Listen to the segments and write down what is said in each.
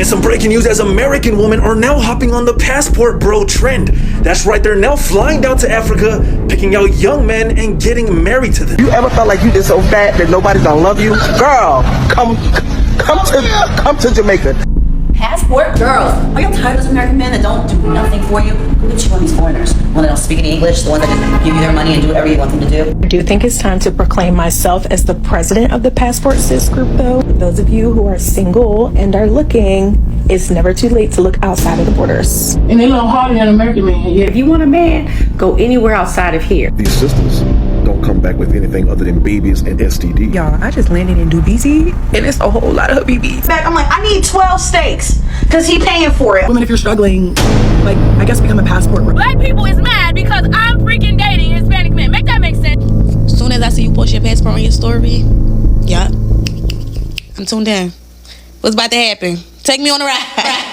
And some breaking news as American women are now hopping on the passport bro trend. That's right, they're now flying down to Africa, picking out young men and getting married to them. You ever felt like you did so bad that nobody's gonna love you? Girl, come to Jamaica. Passport girls. Are you tired of those American men that don't do nothing for you? Who gets you on these foreigners? One that don't speak any English, the one that just give you their money and do whatever you want them to do? I do think it's time to proclaim myself as the president of the Passport Sis group, though. For those of you who are single and are looking, it's never too late to look outside of the borders. And they love harder than American men. Yeah. If you want a man, go anywhere outside of here. These sisters don't come back with anything other than babies and STD. Y'all, I just landed in Dubai, and it's a whole lot of BBs. I'm like, I need 12 steaks, because he paying for it. Women, if you're struggling, like, I guess become a passport. Black people is mad because I'm freaking dating Hispanic men. Make that make sense? As soon as I see you post your passport on your story, yeah, I'm tuned in. What's about to happen? Take me on a ride.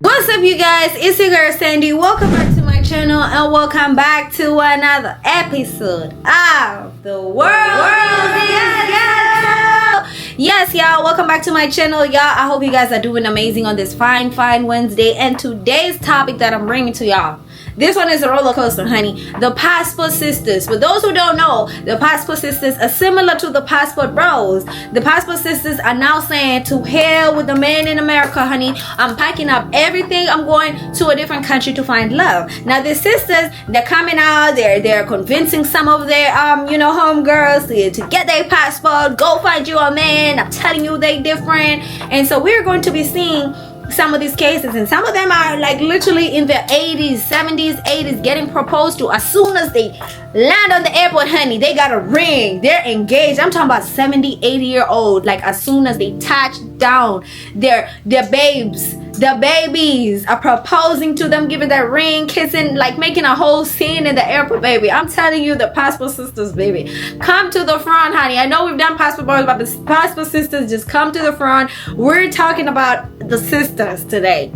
What's up, you guys? It's your girl Sandy. Welcome back to my channel and welcome back to another episode of The World is Ghetto. Yes, y'all, welcome back to my channel. Y'all, I hope you guys are doing amazing on this fine Wednesday. And today's topic that I'm bringing to y'all, this one is a roller coaster, honey. The Passport Sisters. For those who don't know, the Passport Sisters are similar to the Passport Bros. The Passport Sisters are now saying, to hell with the men in America, honey. I'm packing up everything. I'm going to a different country to find love. Now, the sisters, they're coming out. They're convincing some of their, homegirls to get their passport. Go find you a man. I'm telling you, they different. And so we're going to be seeing some of these cases, and some of them are like literally in their 80s, 70s, 80s, getting proposed to as soon as they land on the airport, honey. They got a ring, they're engaged. I'm talking about 70, 80-year-old, like as soon as they touch down, their babes, the babies are proposing to them, giving that ring, kissing, like making a whole scene in the airport, baby. I'm telling you, the Passport Sisters, baby, come to the front, honey. I know we've done Passport Boys, but the Passport Sisters, just come to the front. We're talking about the sisters today.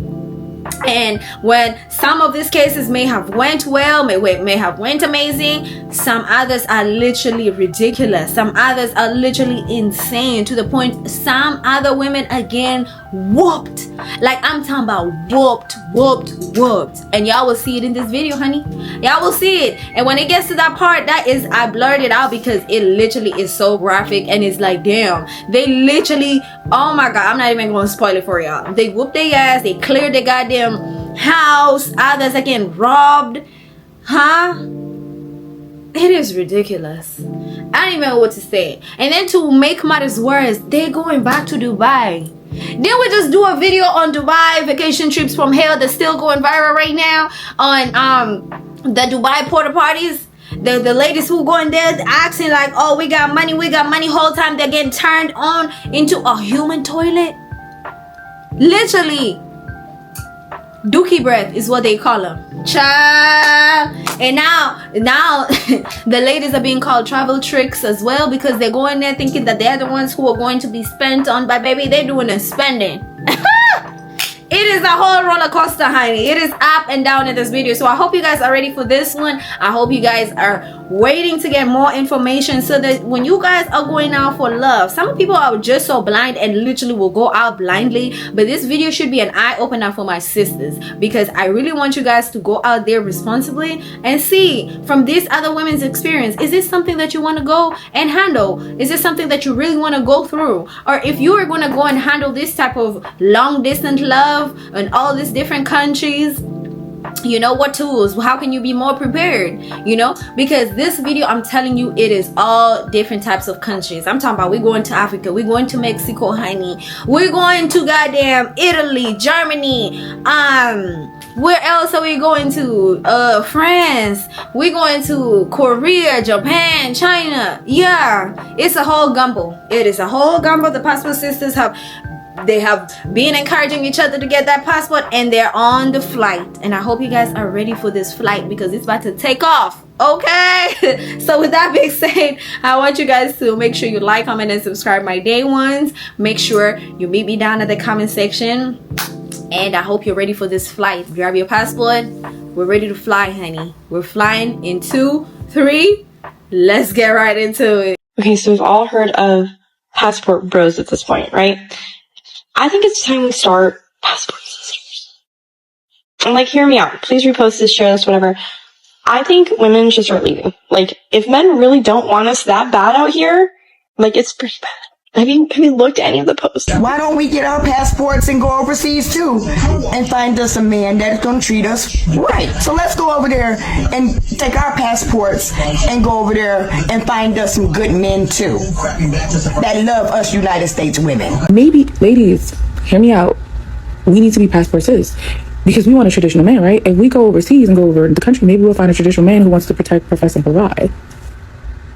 And when some of these cases may have went well, may have went amazing, some others are literally ridiculous. Some others are literally insane, to the point some other women again whooped. Like, I'm talking about whooped. And y'all will see it in this video, honey. Y'all will see it. And when it gets to that part, that is, I blurred it out because it literally is so graphic, and it's like, damn, they literally, oh my god, I'm not even going to spoil it for y'all. They whooped their ass, they cleared their goddamn house, others again robbed. It is ridiculous. I don't even know what to say. And then to make matters worse, they're going back to Dubai. Didn't we just do a video on Dubai vacation trips from hell that's still going viral right now on the Dubai porta parties? The ladies who go in there acting like, oh, we got money, whole time they're getting turned on into a human toilet. Literally, dookie breath is what they call them. Child. And now the ladies are being called travel tricks as well, because they're going there thinking that they're the ones who are going to be spent on, but baby, they're doing the spending. It is a whole roller coaster, honey. It is up and down in this video. So I hope you guys are ready for this one. I hope you guys are waiting to get more information, so that when you guys are going out for love, some people are just so blind and literally will go out blindly. But this video should be an eye-opener for my sisters, because I really want you guys to go out there responsibly and see from these other women's experience, is this something that you want to go and handle? Is this something that you really want to go through? Or if you are going to go and handle this type of long distance love in all these different countries, you know, what tools, how can you be more prepared, you know? Because this video, I'm telling you, it is all different types of countries. I'm talking about, we're going to Africa, we're going to Mexico, honey, we're going to goddamn Italy, Germany, where else are we going to? France, we're going to Korea, Japan, China. Yeah, it's a whole gumbo. It is a whole gumbo. The Passport Sisters have been encouraging each other to get that passport, and they're on the flight. And I hope you guys are ready for this flight, because it's about to take off. Okay. So with that being said, I want you guys to make sure you like, comment, and subscribe my day ones. Make sure you meet me down at the comment section, and I hope you're ready for this flight. Grab your passport, We're ready to fly, honey. We're flying in 2, 3. Let's get right into it. Okay, so we've all heard of passport bros at this point, right? I think it's time we start passport sisters. And like, hear me out. Please repost this, share this, whatever. I think women should start leaving. Like, if men really don't want us that bad out here, like, it's pretty bad. Have you looked at any of the posts? Why don't we get our passports and go overseas too and find us a man that's gonna treat us right? So let's go over there and take our passports and go over there and find us some good men too that love us United States women. Maybe, ladies, hear me out. We need to be passport sis. Because we want a traditional man, right? If we go overseas and go over the country, maybe we'll find a traditional man who wants to protect, profess, and provide.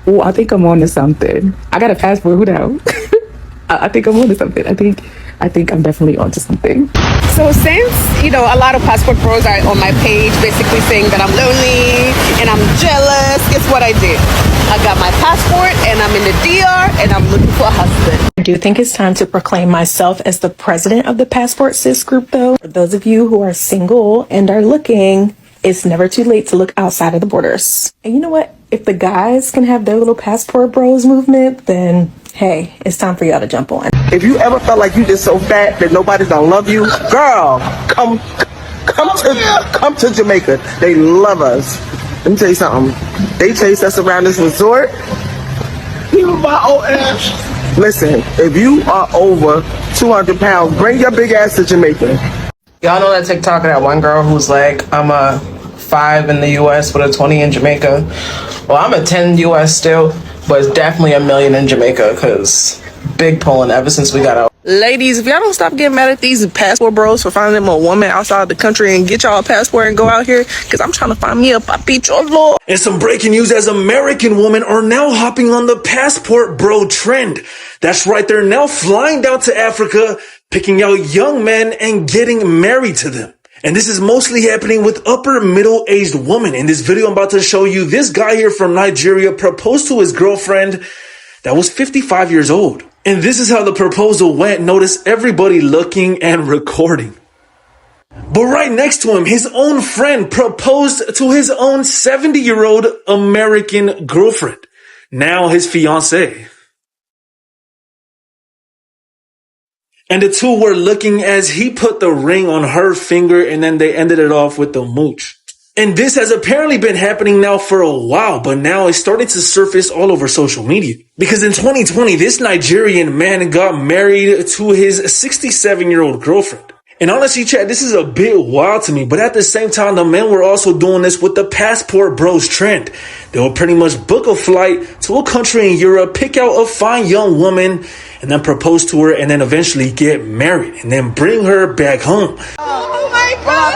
Oh, I think I'm on to something. I got a passport. Who knows? I think I'm on to something. I think I'm definitely on to something. So since, a lot of passport bros are on my page basically saying that I'm lonely and I'm jealous, guess what I did? I got my passport and I'm in the DR and I'm looking for a husband. I do think it's time to proclaim myself as the president of the passport sis group, though. For those of you who are single and are looking, it's never too late to look outside of the borders. And you know what? If the guys can have their little passport bros movement, then hey, it's time for y'all to jump on. If you ever felt like you just so fat that nobody's gonna love you, girl, come to Jamaica. They love us. Let me tell you something. They chase us around this resort. Even my old ass. Listen, if you are over 200 pounds, bring your big ass to Jamaica. Y'all know that TikTok of that one girl who's like, I'm a 5 in the US with a 20 in Jamaica. Well, I'm a 10 US still, but it's definitely $1 million in Jamaica because big pulling ever since we got out. Ladies, if y'all don't stop getting mad at these passport bros for finding them a woman outside the country and get y'all a passport and go out here, because I'm trying to find me a papi cholo. And some breaking news as American women are now hopping on the passport bro trend. That's right, they're now flying down to Africa, picking out young men and getting married to them. And this is mostly happening with upper middle-aged women. In this video, I'm about to show you this guy here from Nigeria proposed to his girlfriend that was 55 years old. And this is how the proposal went. Notice everybody looking and recording. But right next to him, his own friend proposed to his own 70-year-old American girlfriend, now his fiancée. And the two were looking as he put the ring on her finger and then they ended it off with the mooch. And this has apparently been happening now for a while, but now it's starting to surface all over social media. Because in 2020, this Nigerian man got married to his 67-year-old girlfriend. And honestly, chat, this is a bit wild to me, but at the same time, the men were also doing this with the passport bros trend. They would pretty much book a flight to a country in Europe, pick out a fine young woman, and then propose to her, and then eventually get married, and then bring her back home. Oh my God!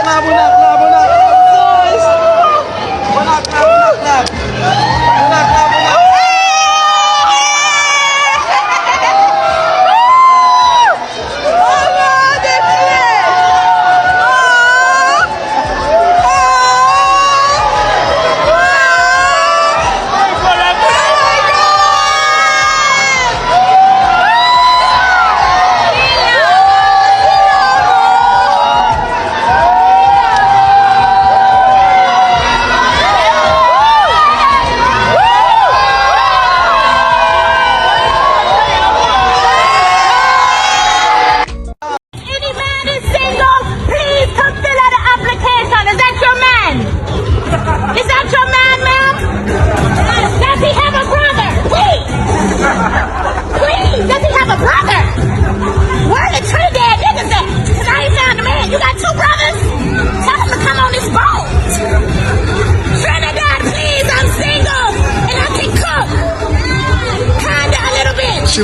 We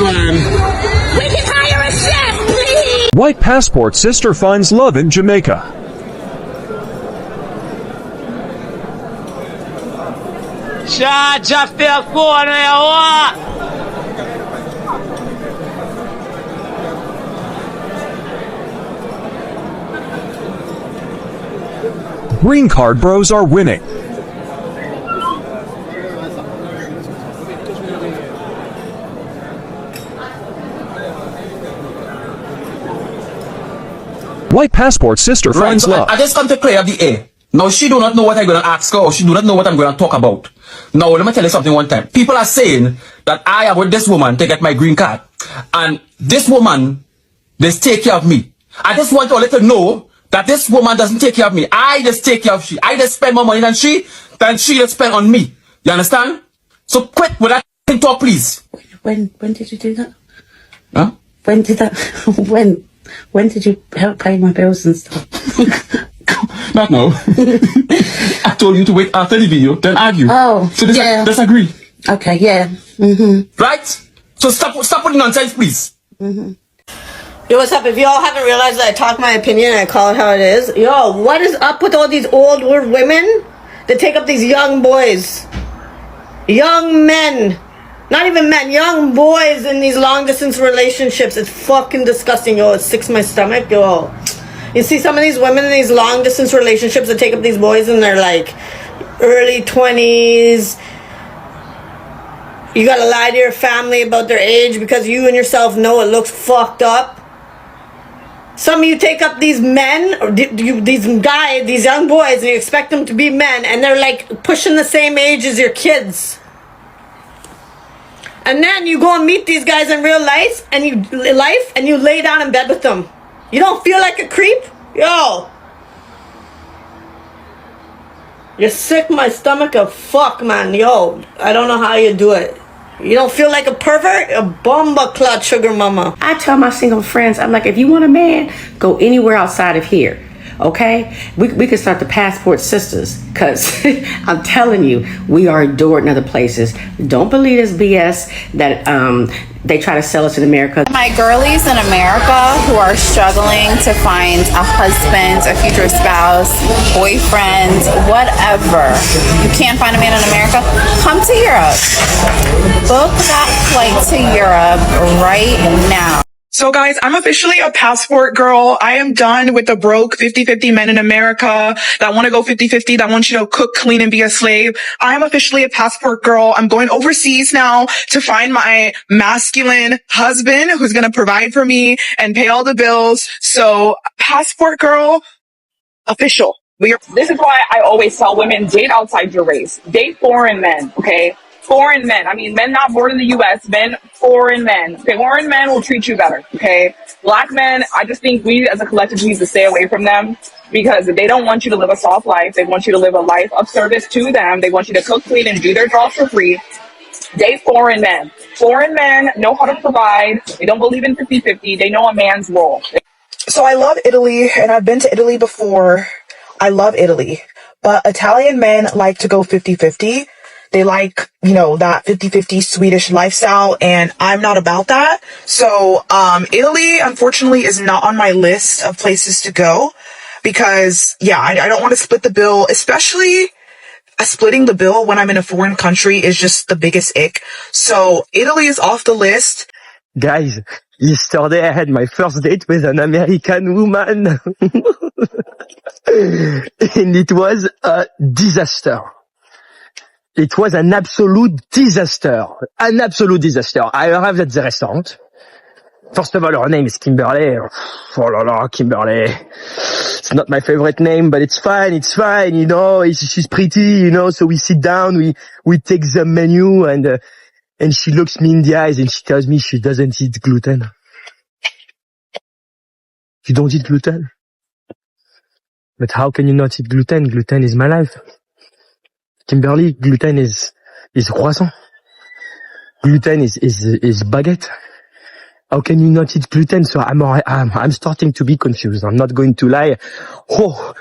can hire a chef, please. White passport sister finds love in Jamaica. Green card bros are winning. White passport sister finds love. I just come to clear the air. Now, she do not know what I'm going to ask her, or she do not know what I'm going to talk about. Now, let me tell you something one time. People are saying that I am with this woman to get my green card. And this woman, they take care of me. I just want to let her know that this woman doesn't take care of me. I just take care of she. I just spend more money than she just spend on me. You understand? So quit with that talk, please. When did you do that? Huh? When did that, when did you help pay my bills and stuff? Not now. I told you to wait after the video, then argue. Oh, so let's agree. Okay, yeah. Right? So stop with the nonsense, please. Yo, what's up? If y'all haven't realized that I talk my opinion and I call it how it is, yo, what is up with all these old women that take up these young boys? Young men. Not even men, young boys in these long distance relationships. It's fucking disgusting, yo. It sticks my stomach, yo. You see some of these women in these long distance relationships that take up these boys in their like early 20s. You gotta lie to your family about their age because you and yourself know it looks fucked up. Some of you take up these men, or these guys, these young boys, and you expect them to be men, and they're like pushing the same age as your kids. And then you go and meet these guys in real life, and you lay down in bed with them. You don't feel like a creep? Yo. You're sick my stomach of fuck, man. Yo, I don't know how you do it. You don't feel like a pervert? A bomba clot sugar mama. I tell my single friends, I'm like, if you want a man, go anywhere outside of here. Okay? We can start the Passport Sisters, because I'm telling you, we are adored in other places. Don't believe this BS that they try to sell us in America. My girlies in America who are struggling to find a husband, a future spouse, boyfriend, whatever. You can't find a man in America? Come to Europe. Book that flight to Europe right now. So guys, I'm officially a passport girl. I am done with the broke 50-50 men in America that want to go 50-50, that want you to cook, clean, and be a slave. I am officially a passport girl. I'm going overseas now to find my masculine husband who's going to provide for me and pay all the bills. So passport girl, official. This is why I always tell women, date outside your race. Date foreign men, okay? Foreign men. I mean, men not born in the U.S., men, foreign men. Okay, foreign men will treat you better, okay? Black men, I just think we as a collective need to stay away from them because they don't want you to live a soft life. They want you to live a life of service to them. They want you to cook, clean, and do their jobs for free. Date foreign men. Foreign men know how to provide. They don't believe in 50-50. They know a man's role. So I love Italy, and I've been to Italy before. I love Italy. But Italian men like to go 50-50. They like, you know, that 50-50 Swedish lifestyle, and I'm not about that. So, Italy, unfortunately, is not on my list of places to go because, yeah, I don't want to split the bill, especially splitting the bill when I'm in a foreign country is just the biggest ick. So, Italy is off the list. Guys, yesterday I had my first date with an American woman. And it was a disaster. It was an absolute disaster. An absolute disaster. I arrived at the restaurant. First of all, her name is Kimberly. Oh la la, Kimberly. It's not my favorite name, but it's fine, you know, she's pretty, you know, so we sit down, we take the menu, and she looks me in the eyes and she tells me she doesn't eat gluten. You don't eat gluten? But how can you not eat gluten? Gluten is my life. Kimberly, gluten is croissant. Gluten is baguette. How can you not eat gluten? So I'm starting to be confused. I'm not going to lie. Oh,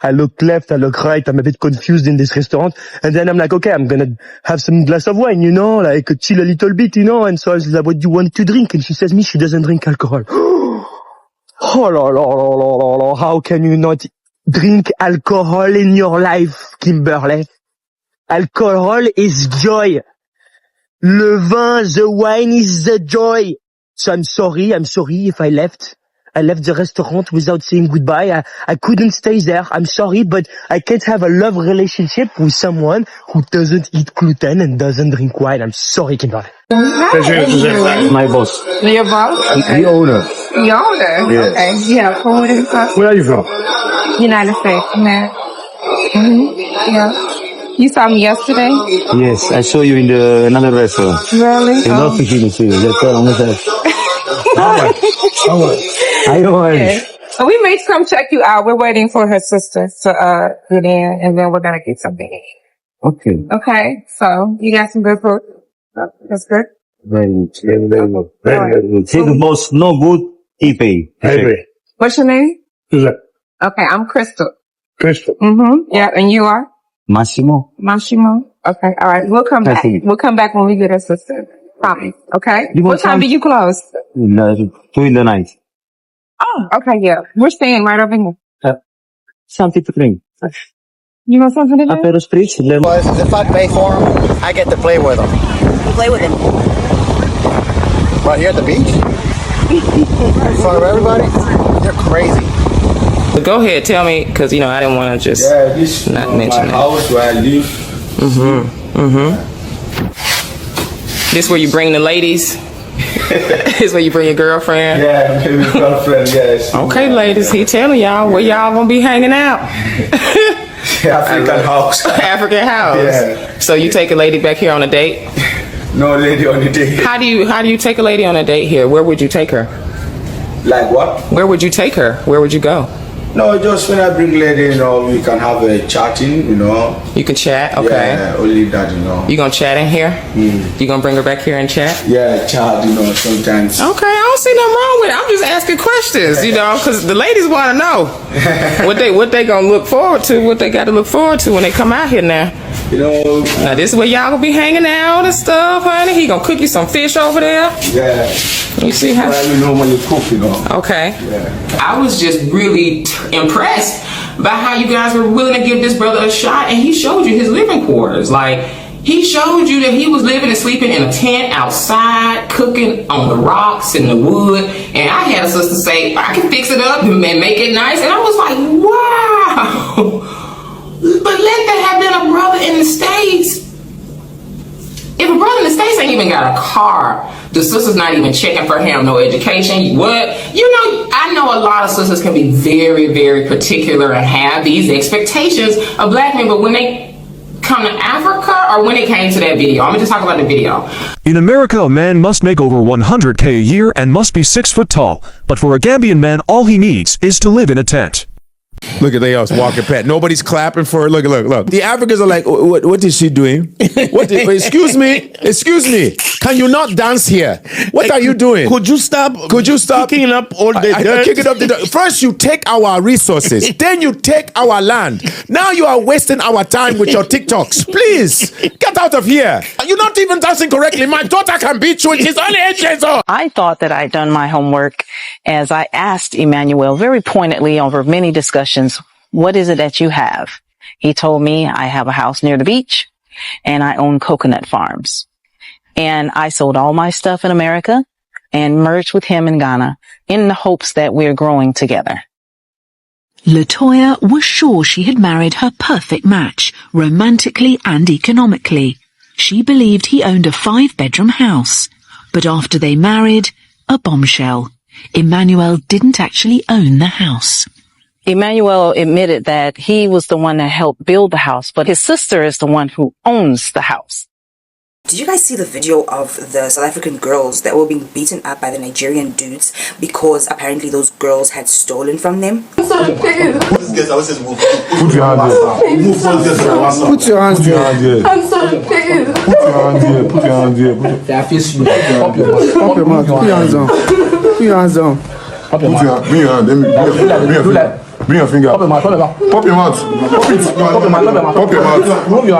I look left, I look right. I'm a bit confused in this restaurant. And then I'm like, okay, I'm gonna have some glass of wine, you know, like chill a little bit, you know. And so I was like, what do you want to drink? And she says me, she doesn't drink alcohol. Oh, la, la, la, la, la, la. How can you not drink alcohol in your life, Kimberly? Alcohol is joy. Le vin, the wine is the joy. So I'm sorry if I left the restaurant without saying goodbye. I couldn't stay there. I'm sorry, but I can't have a love relationship with someone who doesn't eat gluten and doesn't drink wine. I'm sorry, Kimberly. My boss. Your boss? The owner. The owner? Yes. Okay. Yeah, from where Where are you from? United States, man. Yeah. You saw me yesterday? Yes, I saw you in another restaurant. Really? In North Virginia, too. That's all I'm gonna say. I don't want Okay. So we may come check you out. We're waiting for her sister to get in, and then we're gonna get something. Okay. Okay. So you got some good food. That's good. Very good. Very good. Very good. He the most no good, he pay. What's your name? Okay, I'm Crystal. Crystal. Yeah, and you are? Massimo. Massimo. Okay. All right. We'll come back. We'll come back when we get her sister. Promise. Okay. What time do you close? 2 in the night. Oh, okay. Yeah. We're staying right over here. Something to drink. You want something to drink? Aperol spritz, lemon. If I pay for him, I get to play with him. You play with him. Right here at the beach? In front of everybody? You're crazy. But go ahead, tell me, because, I didn't want to just not mention my it. house where I live. This where you bring the ladies? This where you bring your girlfriend? Yeah, maybe girlfriend, yes. Okay, ladies, he telling y'all where y'all gonna be hanging out. African house. African house. Yeah. So you take a lady back here on a date? No lady on the date. How do you take a lady on a date here? Where would you take her? Like what? Where would you take her? Where would you go? No, just when I bring lady, we can have a chatting, You can chat, okay. Yeah, only that, You gonna chat in here? You gonna bring her back here and chat? Yeah, chat, sometimes. Okay, I don't see nothing wrong with it. I'm just asking questions, because the ladies want to know what they gonna look forward to, what they got to look forward to when they come out here now. Now this is where y'all gonna be hanging out and stuff, honey. He gonna cook you some fish over there. Yeah. You see how? Well, when you cook, Okay. Yeah. I was just really impressed by how you guys were willing to give this brother a shot, and he showed you his living quarters. Like, he showed you that he was living and sleeping in a tent outside, cooking on the rocks in the wood. And I had a sister say, I can fix it up and make it nice. And I was like, wow. But let that have been a brother in the States. If a brother in the States ain't even got a car, the sister's not even checking for him, no education, what? I know a lot of sisters can be very, very particular and have these expectations of black men, but when they come to Africa, or when it came to that video, I'm gonna just talk about the video. In America, a man must make over $100K a year and must be 6 foot tall. But for a Gambian man, all he needs is to live in a tent. Look at they us walking past. Nobody's clapping for her. Look. The Africans are like, what is she doing? Excuse me. Can you not dance here? What are you doing? Could you stop kicking up all the dirt? Kicking up the dirt. First you take our resources, then you take our land. Now you are wasting our time with your TikToks. Please, get out of here. You're not even dancing correctly. My daughter can beat you and she's only 8 years old. I thought that I'd done my homework as I asked Emmanuel very pointedly over many discussions, what is it that you have? He told me I have a house near the beach and I own coconut farms. And I sold all my stuff in America and merged with him in Ghana in the hopes that we're growing together. LaToya was sure she had married her perfect match, romantically and economically. She believed he owned a 5-bedroom house. But after they married, a bombshell. Emmanuel didn't actually own the house. Emmanuel admitted that he was the one that helped build the house, but his sister is the one who owns the house. Did you guys see the video of the South African girls that were being beaten up by the Nigerian dudes because apparently those girls had stolen from them? Put your hand there. Put your hand there. I'm so pissed. Put your hand there. Put your hand there. Pop your mouth. Put your hands down. Put your hands down. Bring your hand. Bring your finger. Pop your mouth. Pop your mouth. Pop it. Pop your mouth. Remove your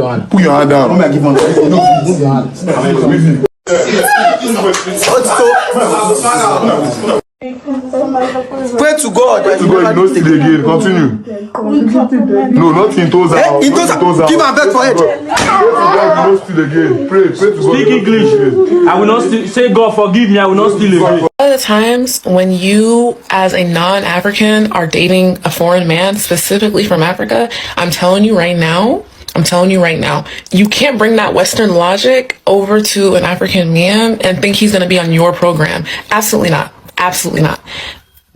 hand. Put your hand down. Move your hand. Pray to God. Pray to God, you don't steal again. Continue. No, not in toes out. Give her back for it. Pray to God, you don't steal again. Pray to God. Speak English. I will not steal. Say, God forgive me, I will not steal again. A lot of the times when you, as a non-African, are dating a foreign man, specifically from Africa, I'm telling you right now, you can't bring that Western logic over to an African man and think he's going to be on your program. Absolutely not. Absolutely not.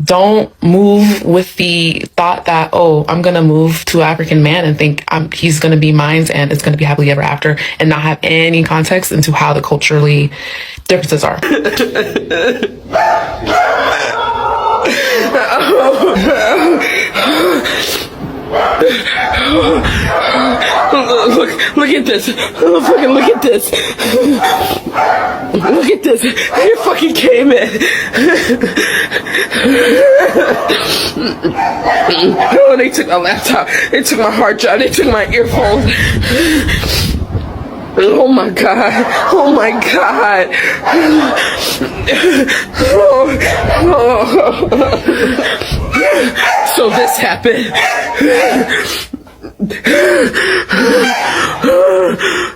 don't move with the thought that, oh, I'm going to move to an African man and think he's going to be mine and it's going to be happily ever after, and not have any context into how the culturally differences are. Look at this. Fucking look at this. Look at this. They fucking came in. Oh, they took my laptop. They took my hard drive. They took my earphones. Oh my God. Oh my God. So this happened.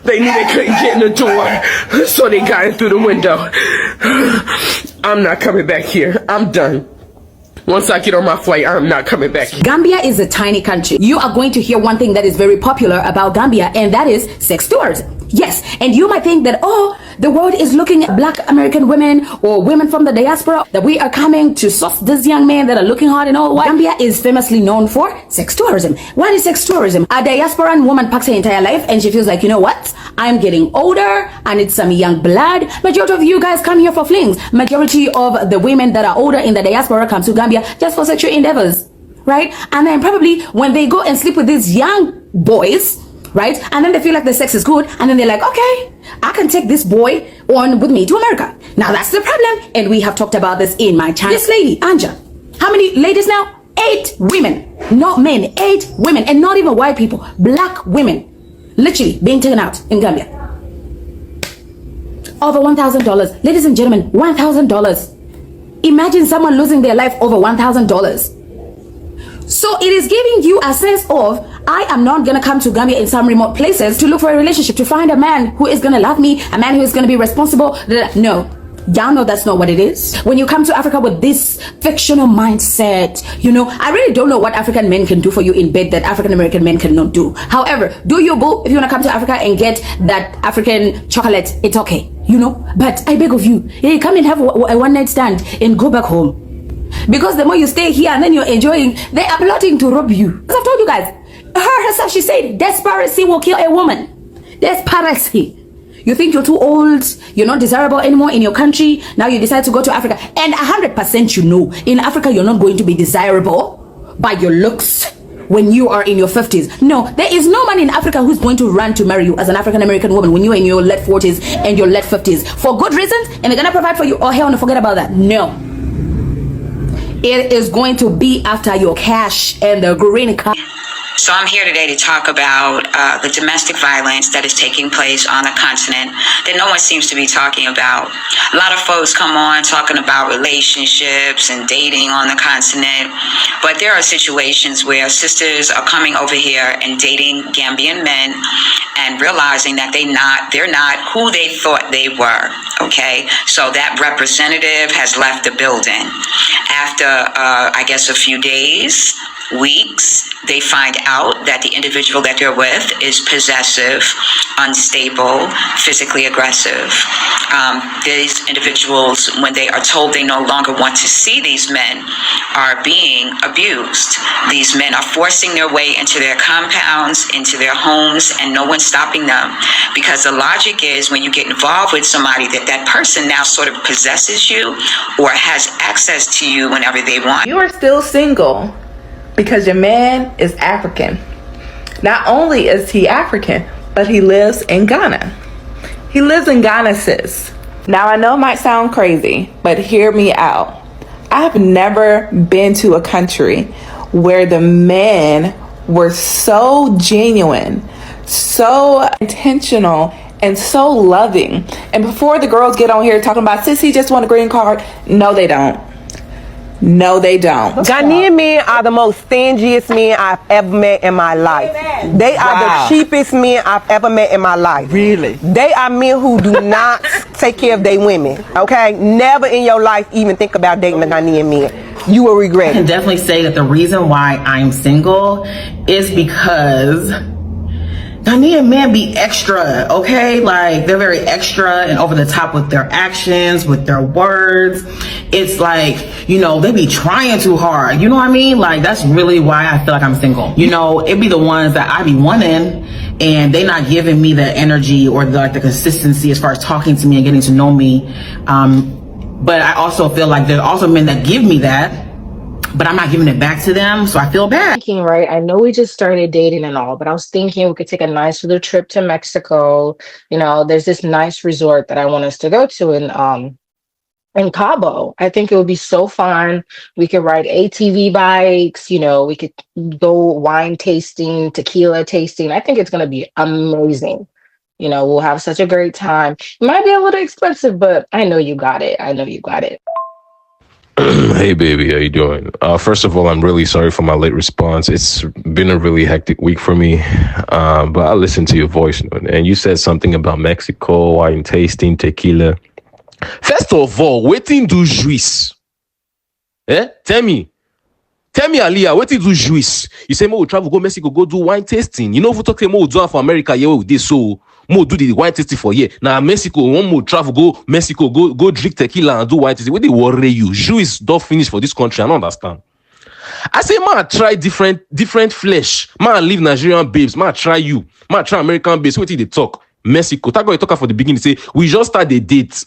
They knew they couldn't get in the door, so they got in through the window. I'm not coming back here. I'm done. Once I get on my flight, I'm not coming back. Gambia is a tiny country. You are going to hear one thing that is very popular about Gambia, and that is sex tourism. Yes, and you might think that, oh, the world is looking at Black American women or women from the diaspora, that we are coming to source these young men that are looking hot and all. Gambia is famously known for sex tourism. What is sex tourism? A diasporan woman packs her entire life and she feels like, you know what? I'm getting older. I need some young blood. Majority of you guys come here for flings. Majority of the women that are older in the diaspora come to Gambia just for sexual endeavors, right? And then probably when they go and sleep with these young boys, right? And then they feel like the sex is good. And then they're like, okay, I can take this boy on with me to America. Now that's the problem. And we have talked about this in my channel. This lady, Anja, how many ladies now? 8 women, not men, 8 women, and not even white people, Black women, literally being taken out in Gambia. Over $1,000. Ladies and gentlemen, $1,000. Imagine someone losing their life over $1,000. So it is giving you a sense of, I am not going to come to Gambia in some remote places to look for a relationship, to find a man who is going to love me, a man who is going to be responsible. No, y'all know that's not what it is. When you come to Africa with this fictional mindset, you know, I really don't know what African men can do for you in bed that African American men cannot do. However, do your boo. If you want to come to Africa and get that African chocolate, it's okay, you know. But I beg of you, hey, come and have a one-night stand and go back home. Because the more you stay here and then you're enjoying, they are plotting to rob you. As I've told you guys, her herself, she said, desperation will kill a woman. Desperation. You think you're too old, you're not desirable anymore in your country, now you decide to go to Africa. And 100% you know, in Africa you're not going to be desirable by your looks when you are in your 50s. No, there is no man in Africa who's going to run to marry you as an African American woman when you're in your late 40s and your late 50s. For good reasons, and they're gonna provide for you. Oh, hell no, forget about that. No. It is going to be after your cash and the green card. So I'm here today to talk about the domestic violence that is taking place on the continent that no one seems to be talking about. A lot of folks come on talking about relationships and dating on the continent, but there are situations where sisters are coming over here and dating Gambian men and realizing that they're not who they thought they were. Okay, so that representative has left the building. After I guess a few days, weeks, they find out that the individual that they're with is possessive, unstable, physically aggressive. These individuals, when they are told they no longer want to see these men, are being abused. These men are forcing their way into their compounds, into their homes, and no one's stopping them. Because the logic is when you get involved with somebody, that person now sort of possesses you or has access to you whenever they want. You are still single because your man is African. Not only is he African, but he lives in Ghana. He lives in Ghana, sis. Now I know it might sound crazy, but hear me out. I've never been to a country where the men were so genuine, so intentional, and so loving. And before the girls get on here talking about, sissy just want a green card, no they don't. No, they don't. Ghanaian men are the most stingiest men I've ever met in my life. They are the cheapest men I've ever met in my life. Really? They are men who do not take care of their women. Okay? Never in your life even think about dating a Ghanaian man. You will regret it. I can definitely say that the reason why I'm single is because Ghanaian men be extra, okay? Like, they're very extra and over the top with their actions, with their words. It's like, you know, they be trying too hard. You know what I mean? Like, that's really why I feel like I'm single. You know, it be the ones that I be wanting and they not giving me the energy or the consistency as far as talking to me and getting to know me. But I also feel like there are also men that give me that, but I'm not giving it back to them, so I feel bad. Right, I know we just started dating and all, but I was thinking we could take a nice little trip to Mexico. You know, there's this nice resort that I want us to go to in Cabo. I think it would be so fun. We could ride ATV bikes, you know, we could go wine tasting, tequila tasting. I think it's going to be amazing. You know, we'll have such a great time. It might be a little expensive, but I know you got it. I know you got it. Hey baby, how you doing? First of all, I'm really sorry for my late response. It's been a really hectic week for me, but I listened to your voice note and you said something about Mexico, wine tasting, tequila. First of all, waiting do juice. Tell me, Aliyah, waiting do juice. You say, we'll travel, go Mexico, go do wine tasting. You know, if we talk more do for America, yeah, with this, so more do the wine tasting for here. Now Mexico, one more travel, go Mexico, go drink tequila and do wine tasting. Where they worry you? Juice don't finish for this country. I don't understand. I say, man, try different flesh. Man, leave Nigerian babes. Man, try you. Man, try American babes. Wait till they talk. Mexico. That guy talk for the beginning. Say, we just start the date.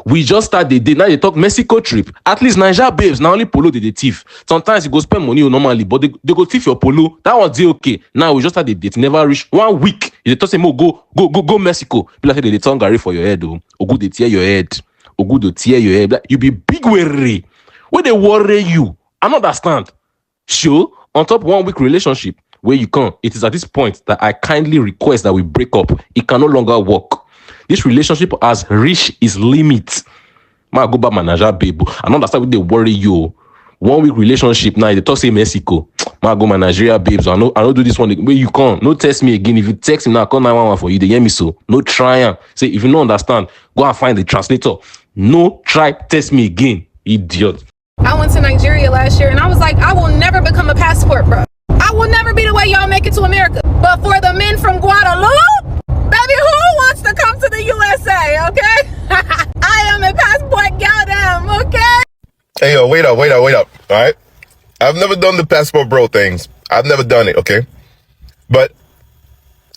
Now they talk Mexico trip. At least Niger babes, now only polo they thief. Sometimes you go spend money normally, but they go thief your polo. That one's okay. Now we just start the date. Never reach 1 week. They talk say, go Mexico. Be like they turn Gary for your head, though. Or good they tear your head. Or good they tear your head. You be big worry. Where they worry you? I don't understand. Sure, on top 1 week relationship where you can't. It is at this point that I kindly request that we break up. It can no longer work. This relationship has reached its limit. Ma go back manager babe. I don't understand what they worry you. 1 week relationship now. They talk say Mexico. Ma go Nigeria babes. I don't do this one. Where you can't. No text me again. If you text me now, call 911 for you. They hear me so. No try. Say if you don't understand, go and find the translator. No try text me again, idiot. I went to Nigeria last year and I was like, I will never become a passport bro. I will never be the way y'all make it to America. But for the men from Guadalupe, baby, who wants to come to the USA, okay? I am a passport goddamn, okay? Hey, yo, wait up, all right? I've never done the passport bro things. I've never done it, okay? But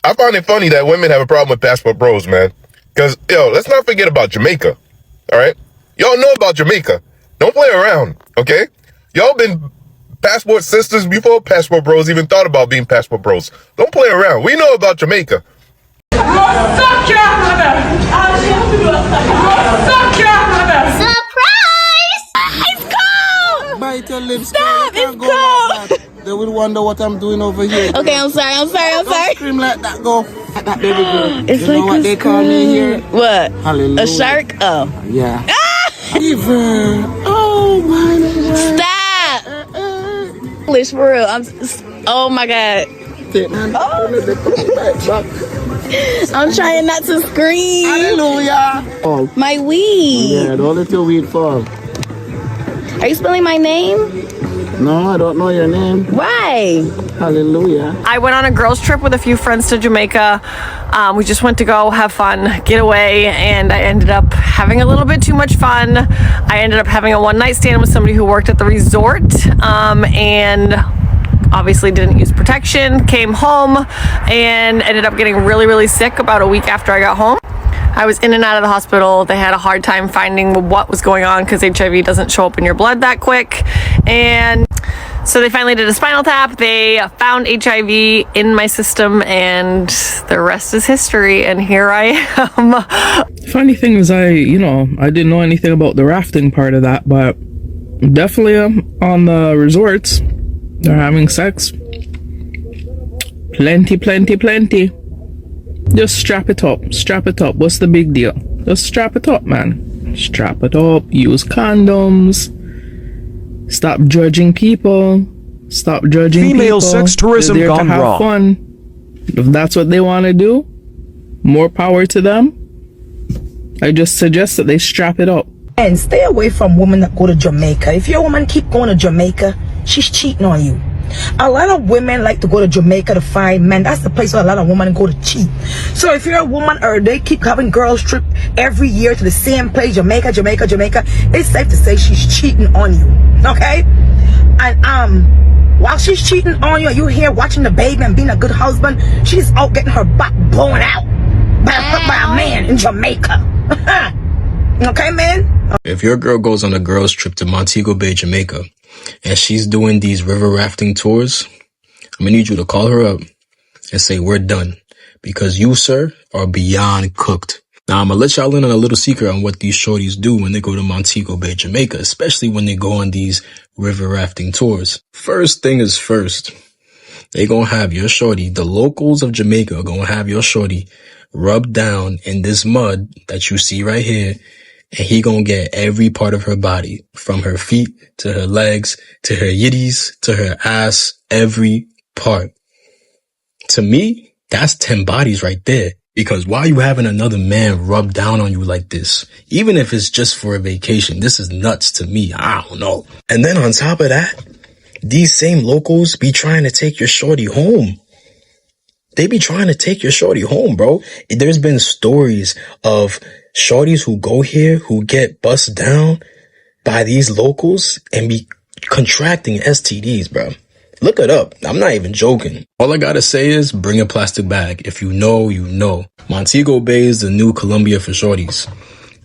I find it funny that women have a problem with passport bros, man. Because, yo, let's not forget about Jamaica, all right? Y'all know about Jamaica. Don't play around, okay? Y'all been passport sisters before passport bros even thought about being passport bros. Don't play around. We know about Jamaica. Surprise! It's cold! Bite your lips. Stop! It's cold! They will wonder what I'm doing over here. Okay, I'm sorry. Don't scream like that, go. Like that, baby girl. It's you like know what they call me here? What? Hallelujah. A shark? Oh. Yeah. Ah! Even. Oh my God. Stop! English for real. Oh my God. I'm trying not to scream. Hallelujah. Oh. My weed. Yeah, don't let your weed fall. Are you spelling my name? No, I don't know your name. Why? Hallelujah. I went on a girls trip with a few friends to Jamaica. We just went to go have fun, get away, and I ended up having a little bit too much fun. I ended up having a one-night stand with somebody who worked at the resort, and obviously didn't use protection, came home, and ended up getting really, really sick about a week after I got home. I was in and out of the hospital. They had a hard time finding what was going on because HIV doesn't show up in your blood that quick. And so they finally did a spinal tap. They found HIV in my system, and the rest is history. And here I am. Funny thing is, I didn't know anything about the rafting part of that, but definitely on the resorts, they're having sex. Plenty. Just strap it up. What's the big deal? Just strap it up, man. Strap it up. Use condoms. Stop judging people. Stop judging Female people. sex tourism They're there gone to have wrong. fun. If that's what they want to do, more power to them. I just suggest that they strap it up. And stay away from women that go to Jamaica. If your woman keep going to Jamaica, she's cheating on you. A lot of women like to go to Jamaica to find men. That's the place where a lot of women go to cheat. So if you're a woman or they keep having girls trip every year to the same place, Jamaica, it's safe to say she's cheating on you. Okay? And while she's cheating on you, you're here watching the baby and being a good husband, she's out getting her butt blown out by a man in Jamaica. Okay, man? If your girl goes on a girls trip to Montego Bay, Jamaica, and she's doing these river rafting tours, I'm gonna need you to call her up and say, we're done. Because you, sir, are beyond cooked. Now, I'm gonna let y'all in on a little secret on what these shorties do when they go to Montego Bay, Jamaica, especially when they go on these river rafting tours. First thing is first, they gonna have your shorty, the locals of Jamaica are gonna have your shorty rubbed down in this mud that you see right here, and he gonna get every part of her body, from her feet to her legs, to her yitties, to her ass, every part. To me, that's 10 bodies right there. Because why are you having another man rub down on you like this? Even if it's just for a vacation, this is nuts to me. I don't know. And then on top of that, these same locals be trying to take your shorty home. They be trying to take your shorty home, bro. There's been stories of shorties who go here who get bust down by these locals and be contracting STDs, bro. Look it up. I'm not even joking. All I gotta say is bring a plastic bag. If you know, you know. Montego Bay is the new Colombia for shorties.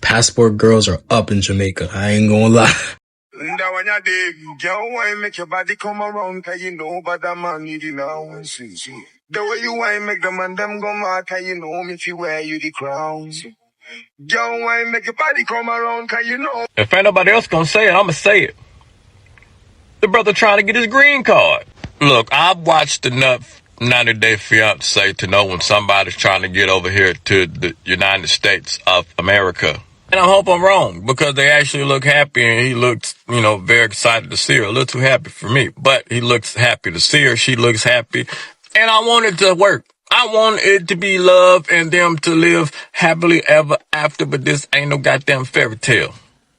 Passport girls are up in Jamaica. I ain't gonna lie. Make your body come around, cause you know, but that man need you now. The way you want make the man them go mad, cause you know me if you wear you the crown. Yo, why make your body come around, cause you know. If ain't nobody else gonna say it, I'ma say it. The brother trying to get his green card. Look, I've watched enough 90 Day Fiancé to know when somebody's trying to get over here to the United States of America. And I hope I'm wrong, because they actually look happy, and he looks, very excited to see her. A little too happy for me, but he looks happy to see her. She looks happy. And I want it to work. I want it to be love and them to live happily ever after, but this ain't no goddamn fairy tale.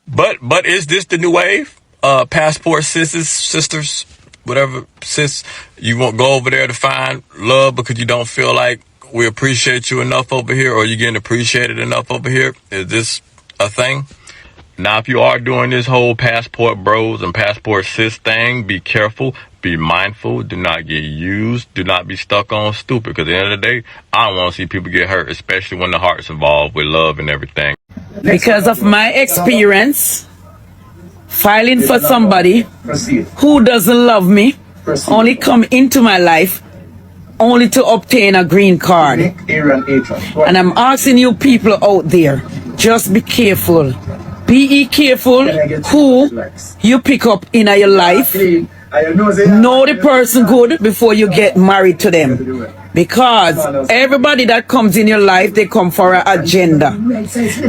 But is this the new wave? Passport sisters, whatever, sis, you won't go over there to find love because you don't feel like we appreciate you enough over here, or you getting appreciated enough over here? Is this a thing? Now, if you are doing this whole passport bros and passport sis thing, be careful, be mindful, do not get used, do not be stuck on stupid, because at the end of the day, I don't want to see people get hurt, especially when the heart's involved with love and everything. Because of my experience, filing for somebody who doesn't love me, only come into my life only to obtain a green card. And I'm asking you people out there, just be careful. Be careful who you pick up in your life. Know the person good before you get married to them. Because everybody that comes in your life, they come for an agenda.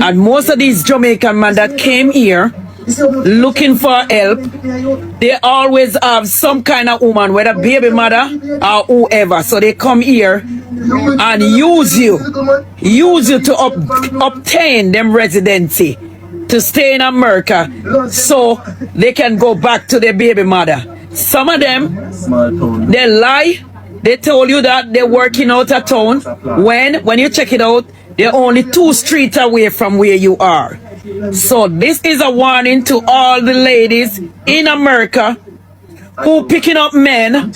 And most of these Jamaican men that came here looking for help, they always have some kind of woman, whether baby mother or whoever. So they come here and use you to obtain them residency, to stay in America, so they can go back to their baby mother. Some of them, they lie. They told you that they're working out of town. When you check it out, they're only 2 streets away from where you are. So this is a warning to all the ladies in America who picking up men,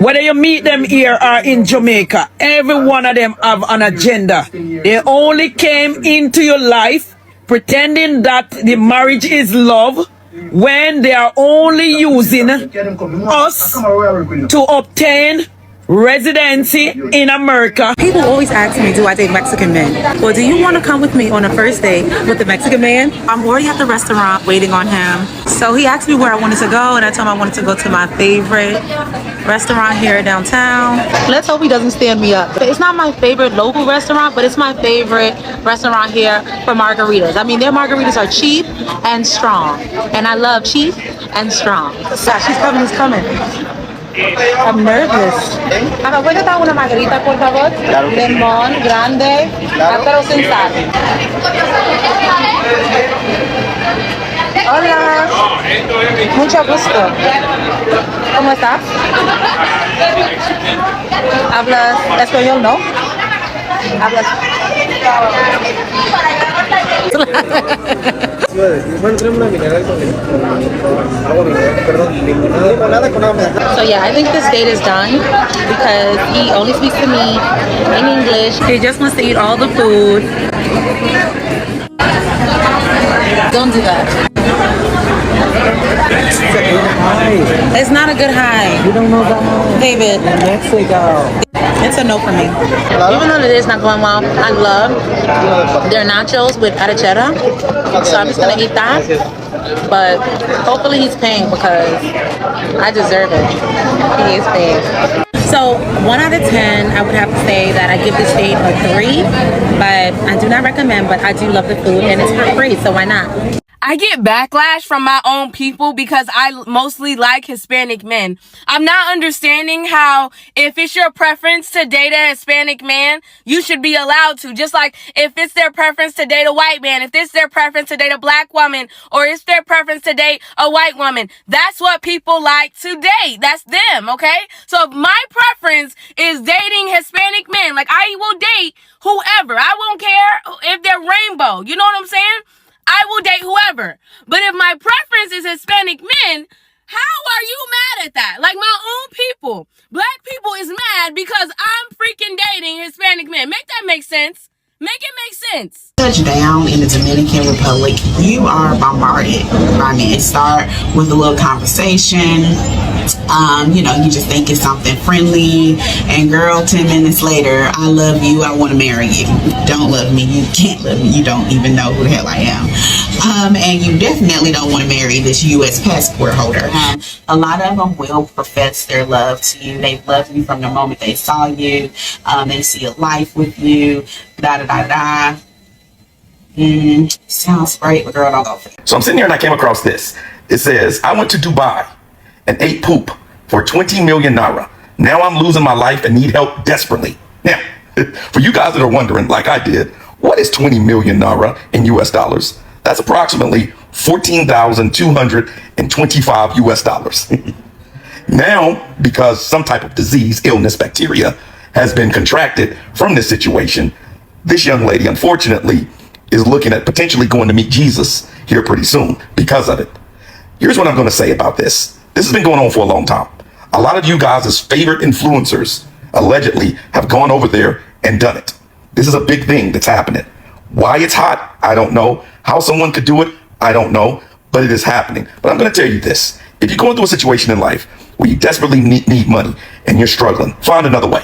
whether you meet them here or in Jamaica. Every one of them have an agenda. They only came into your life pretending that the marriage is love, when they are only using us to obtain residency in America. People always ask me, do I date Mexican men? Well, do you want to come with me on a first date with the Mexican man? I'm already at the restaurant waiting on him. So he asked me where I wanted to go, and I told him I wanted to go to my favorite restaurant here downtown. Let's hope he doesn't stand me up. It's not my favorite local restaurant, but it's my favorite restaurant here for margaritas. I mean, their margaritas are cheap and strong, and I love cheap and strong. Yeah, she's coming. I'm nervous. ¿Me puede dar una margarita, por favor? Limón grande, pero sin sal. Hola. Mucho gusto. ¿Cómo estás? ¿Hablas español, no? ¿Hablas? So yeah, I think this date is done because he only speaks to me in English. He just wants to eat all the food. Don't do that. It's not a good high. You don't know that high. David. Mexico. It's a no for me. Even though the day's not going well, I love their nachos with arrachera. So I'm just gonna eat that. But hopefully he's paying because I deserve it. He is paying. So 1 out of 10, I would have to say that I give this date a 3. But I do not recommend, but I do love the food and it's for free, so why not? I get backlash from my own people because I mostly like Hispanic men. I'm not understanding how if it's your preference to date a Hispanic man, you should be allowed to. Just like if it's their preference to date a white man, if it's their preference to date a black woman, or it's their preference to date a white woman. That's what people like to date. That's them, okay? So if my preference is dating Hispanic men, like I will date whoever. I won't care if they're rainbow. You know what I'm saying? I will date whoever. But if my preference is Hispanic men, how are you mad at that? Like my own people. Black people is mad because I'm freaking dating Hispanic men. Make that make sense. Make it make sense. Touchdown in the Dominican Republic, you are bombarded by men. Start with a little conversation. You just think it's something friendly, and girl, 10 minutes later, I love you, I want to marry you. Don't love me, you can't love me, you don't even know who the hell I am. And you definitely don't want to marry this U.S. passport holder. A lot of them will profess their love to you. They love you from the moment they saw you. They see a life with you. Sounds great, but girl, don't go for it. So I'm sitting here and I came across this. It says, I went to Dubai and ate poop for 20 million naira. Now I'm losing my life and need help desperately. Now, for you guys that are wondering, like I did, what is 20 million naira in US dollars? That's approximately 14,225 US dollars. Now, because some type of disease, illness, bacteria has been contracted from this situation, this young lady, unfortunately, is looking at potentially going to meet Jesus here pretty soon because of it. Here's what I'm going to say about this. This has been going on for a long time. A lot of you guys' favorite influencers allegedly have gone over there and done it. This is a big thing that's happening. Why it's hot, I don't know. How someone could do it, I don't know. But it is happening. But I'm going to tell you this. If you're going through a situation in life where you desperately need money and you're struggling, find another way.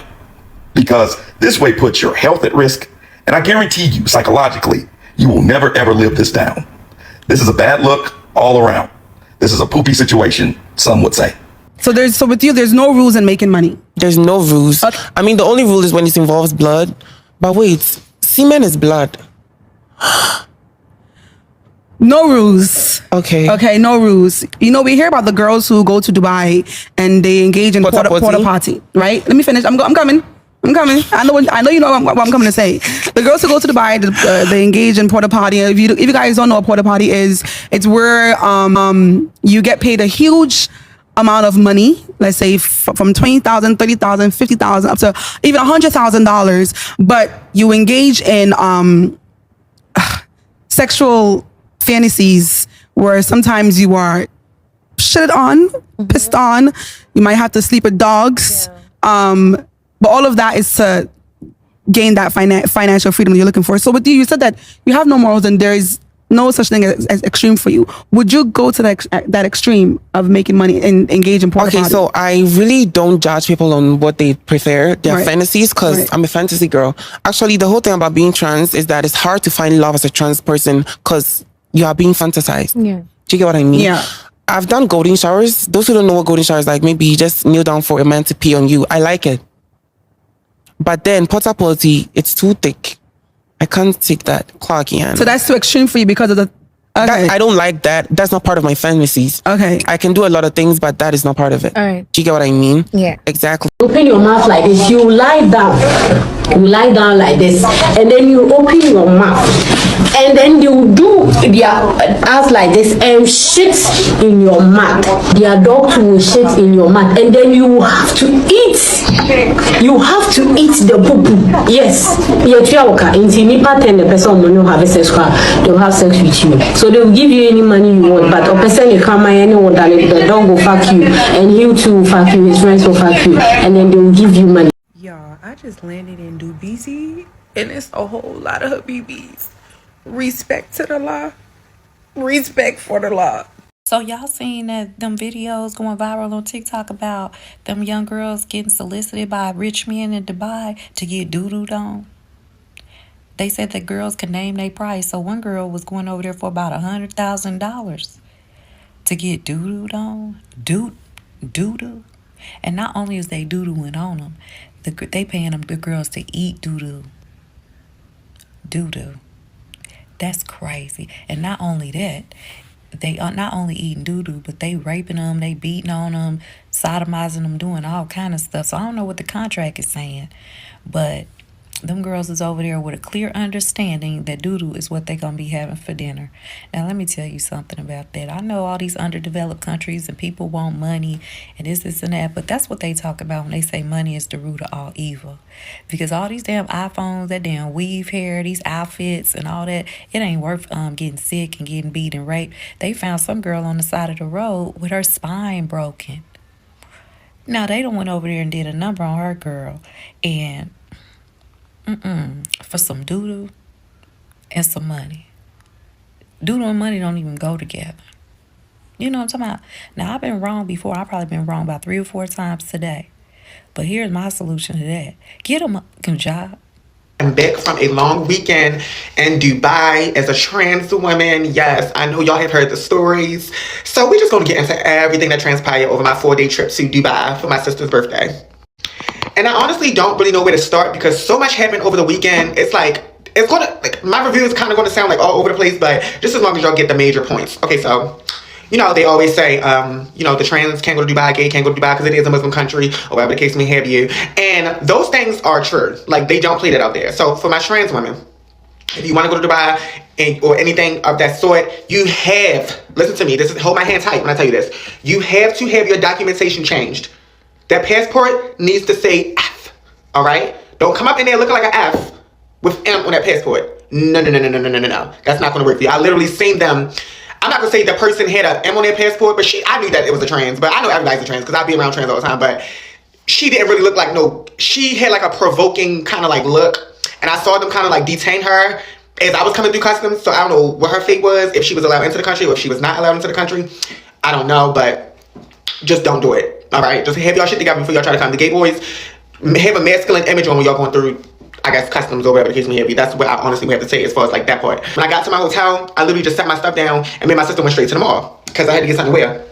Because this way puts your health at risk. And I guarantee you, psychologically, you will never, ever live this down. This is a bad look all around. This is a poopy situation, some would say. So with you, there's no rules in making money. There's no rules. I mean, the only rule is when it involves blood. But wait, semen is blood. No rules. Okay, no rules. We hear about the girls who go to Dubai and they engage in porta potty, right? Let me finish. I'm coming. I know you know what I'm coming to say. The girls who go to Dubai, they engage in porta potty. If you guys don't know what porta potty is, it's where you get paid a huge amount of money. Let's say from $20,000, $30,000, $50,000 up to even $100,000. But you engage in sexual fantasies where sometimes you are shitted on, pissed on. You might have to sleep with dogs. But all of that is to gain that financial freedom you're looking for. So with you said that you have no morals and there is no such thing as extreme for you. Would you go to that extreme of making money and engage in porta potty? Okay, so I really don't judge people on what they prefer, their fantasies, because I'm a fantasy girl. Actually, the whole thing about being trans is that it's hard to find love as a trans person because you are being fantasized. Yeah. Do you get what I mean? Yeah. I've done golden showers. Those who don't know what golden showers like, maybe you just kneel down for a man to pee on you. I like it. But then porta potty, it's too thick. I can't take that. Cloggy. So that's too extreme for you because of Okay. I don't like that. That's not part of my fantasies. Okay. I can do a lot of things, but that is not part of it. All right. Do you get what I mean? Yeah. Exactly. Open your mouth like this. You lie down. You lie down like this. And then you open your mouth. And then you do their ass like this and shit in your mouth. Their dog will shit in your mouth. And then you have to eat. You have to eat the poo-poo. Yes. The person will not have sex. They'll have sex with you. So they'll give you any money you want. But a person will come and anyone that the dog will fuck you. And he too will fuck you. His friends will fuck you. And then they will give you money. Y'all, I just landed in Dubai, and it's a whole lot of Habibis. Respect to the law. Respect for the law. So y'all seen that them videos going viral on TikTok about them young girls getting solicited by rich men in Dubai to get doo-dooed on? They said that girls could name their price. So one girl was going over there for about $100,000 to get doo-dooed on. Doo-doo. And not only is they doo-dooing on them, they paying them the girls to eat doo-doo. Doo-doo. That's crazy. And not only that, they are not only eating doo-doo, but they raping them, they beating on them, sodomizing them, doing all kind of stuff. So I don't know what the contract is saying, but them girls is over there with a clear understanding that doo-doo is what they gonna be having for dinner. Now let me tell you something about that. I know all these underdeveloped countries and people want money and this and that, but that's what they talk about when they say money is the root of all evil. Because all these damn iPhones, that damn weave hair, these outfits and all that, it ain't worth getting sick and getting beat and raped. They found some girl on the side of the road with her spine broken. Now they done went over there and did a number on her girl and for some doo-doo and some money. Doo-doo and money don't even go together. You know what I'm talking about? Now, I've been wrong before. I've probably been wrong about 3 or 4 times today. But here's my solution to that. Get them a job. I'm back from a long weekend in Dubai as a trans woman. Yes, I know y'all have heard the stories. So we're just going to get into everything that transpired over my 4-day trip to Dubai for my sister's birthday. And I honestly don't really know where to start because so much happened over the weekend. It's like, it's going to, like, my review is kind of going to sound like all over the place, but just as long as y'all get the major points. Okay, so, you know, they always say, you know, the trans can't go to Dubai, gay can't go to Dubai because it is a Muslim country, or whatever the case may have you. And those things are true. Like, they don't play that out there. So for my trans women, if you want to go to Dubai or anything of that sort, you have, listen to me, this is, hold my hand tight when I tell you this. You have to have your documentation changed. That passport needs to say F, all right? Don't come up in there looking like an F with M on that passport. No. That's not going to work for you. I literally seen them. I'm not going to say the person had an M on their passport, but I knew that it was a trans. But I know everybody's a trans because I be around trans all the time. But she didn't really look like she had like a provoking kind of like look. And I saw them kind of like detain her as I was coming through customs. So I don't know what her fate was, if she was allowed into the country or if she was not allowed into the country. I don't know, but just don't do it. All right, just have y'all shit together before y'all try to come. The gay boys have a masculine image on when y'all going through, I guess, customs or whatever the case may be. That's what I honestly have to say as far as like that part. When I got to my hotel, I literally just set my stuff down and me and my sister went straight to the mall because I had to get something to wear.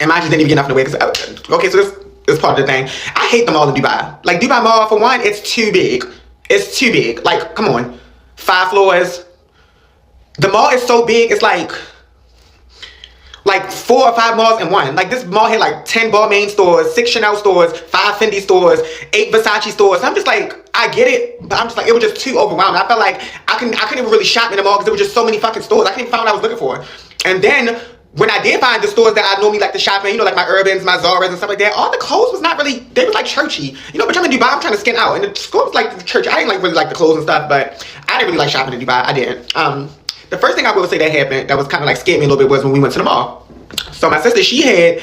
And I just didn't even get nothing to wear because, okay, so this is part of the thing. I hate the mall in Dubai. Like Dubai Mall, for one, it's too big. It's too big. Like, come on, 5 floors. The mall is so big, it's like 4 or 5 malls in one. Like this mall had like 10 Balmain stores, 6 Chanel stores, 5 Fendi stores, 8 Versace stores. I'm just like, I get it, but I'm just like, it was just too overwhelming. I felt like I couldn't even really shop in the mall because there was just so many fucking stores. I couldn't even find what I was looking for. And then when I did find the stores that I normally like to shop in, you know, like my Urbans, my Zaras and stuff like that, all the clothes was not really, they were like churchy. You know, but I'm in Dubai, I'm trying to skin out. And the store was like churchy. I didn't like really like the clothes and stuff, but I didn't really like shopping in Dubai. I didn't. The first thing I will say that happened that was kind of like scared me a little bit was when we went to the mall. So my sister, she had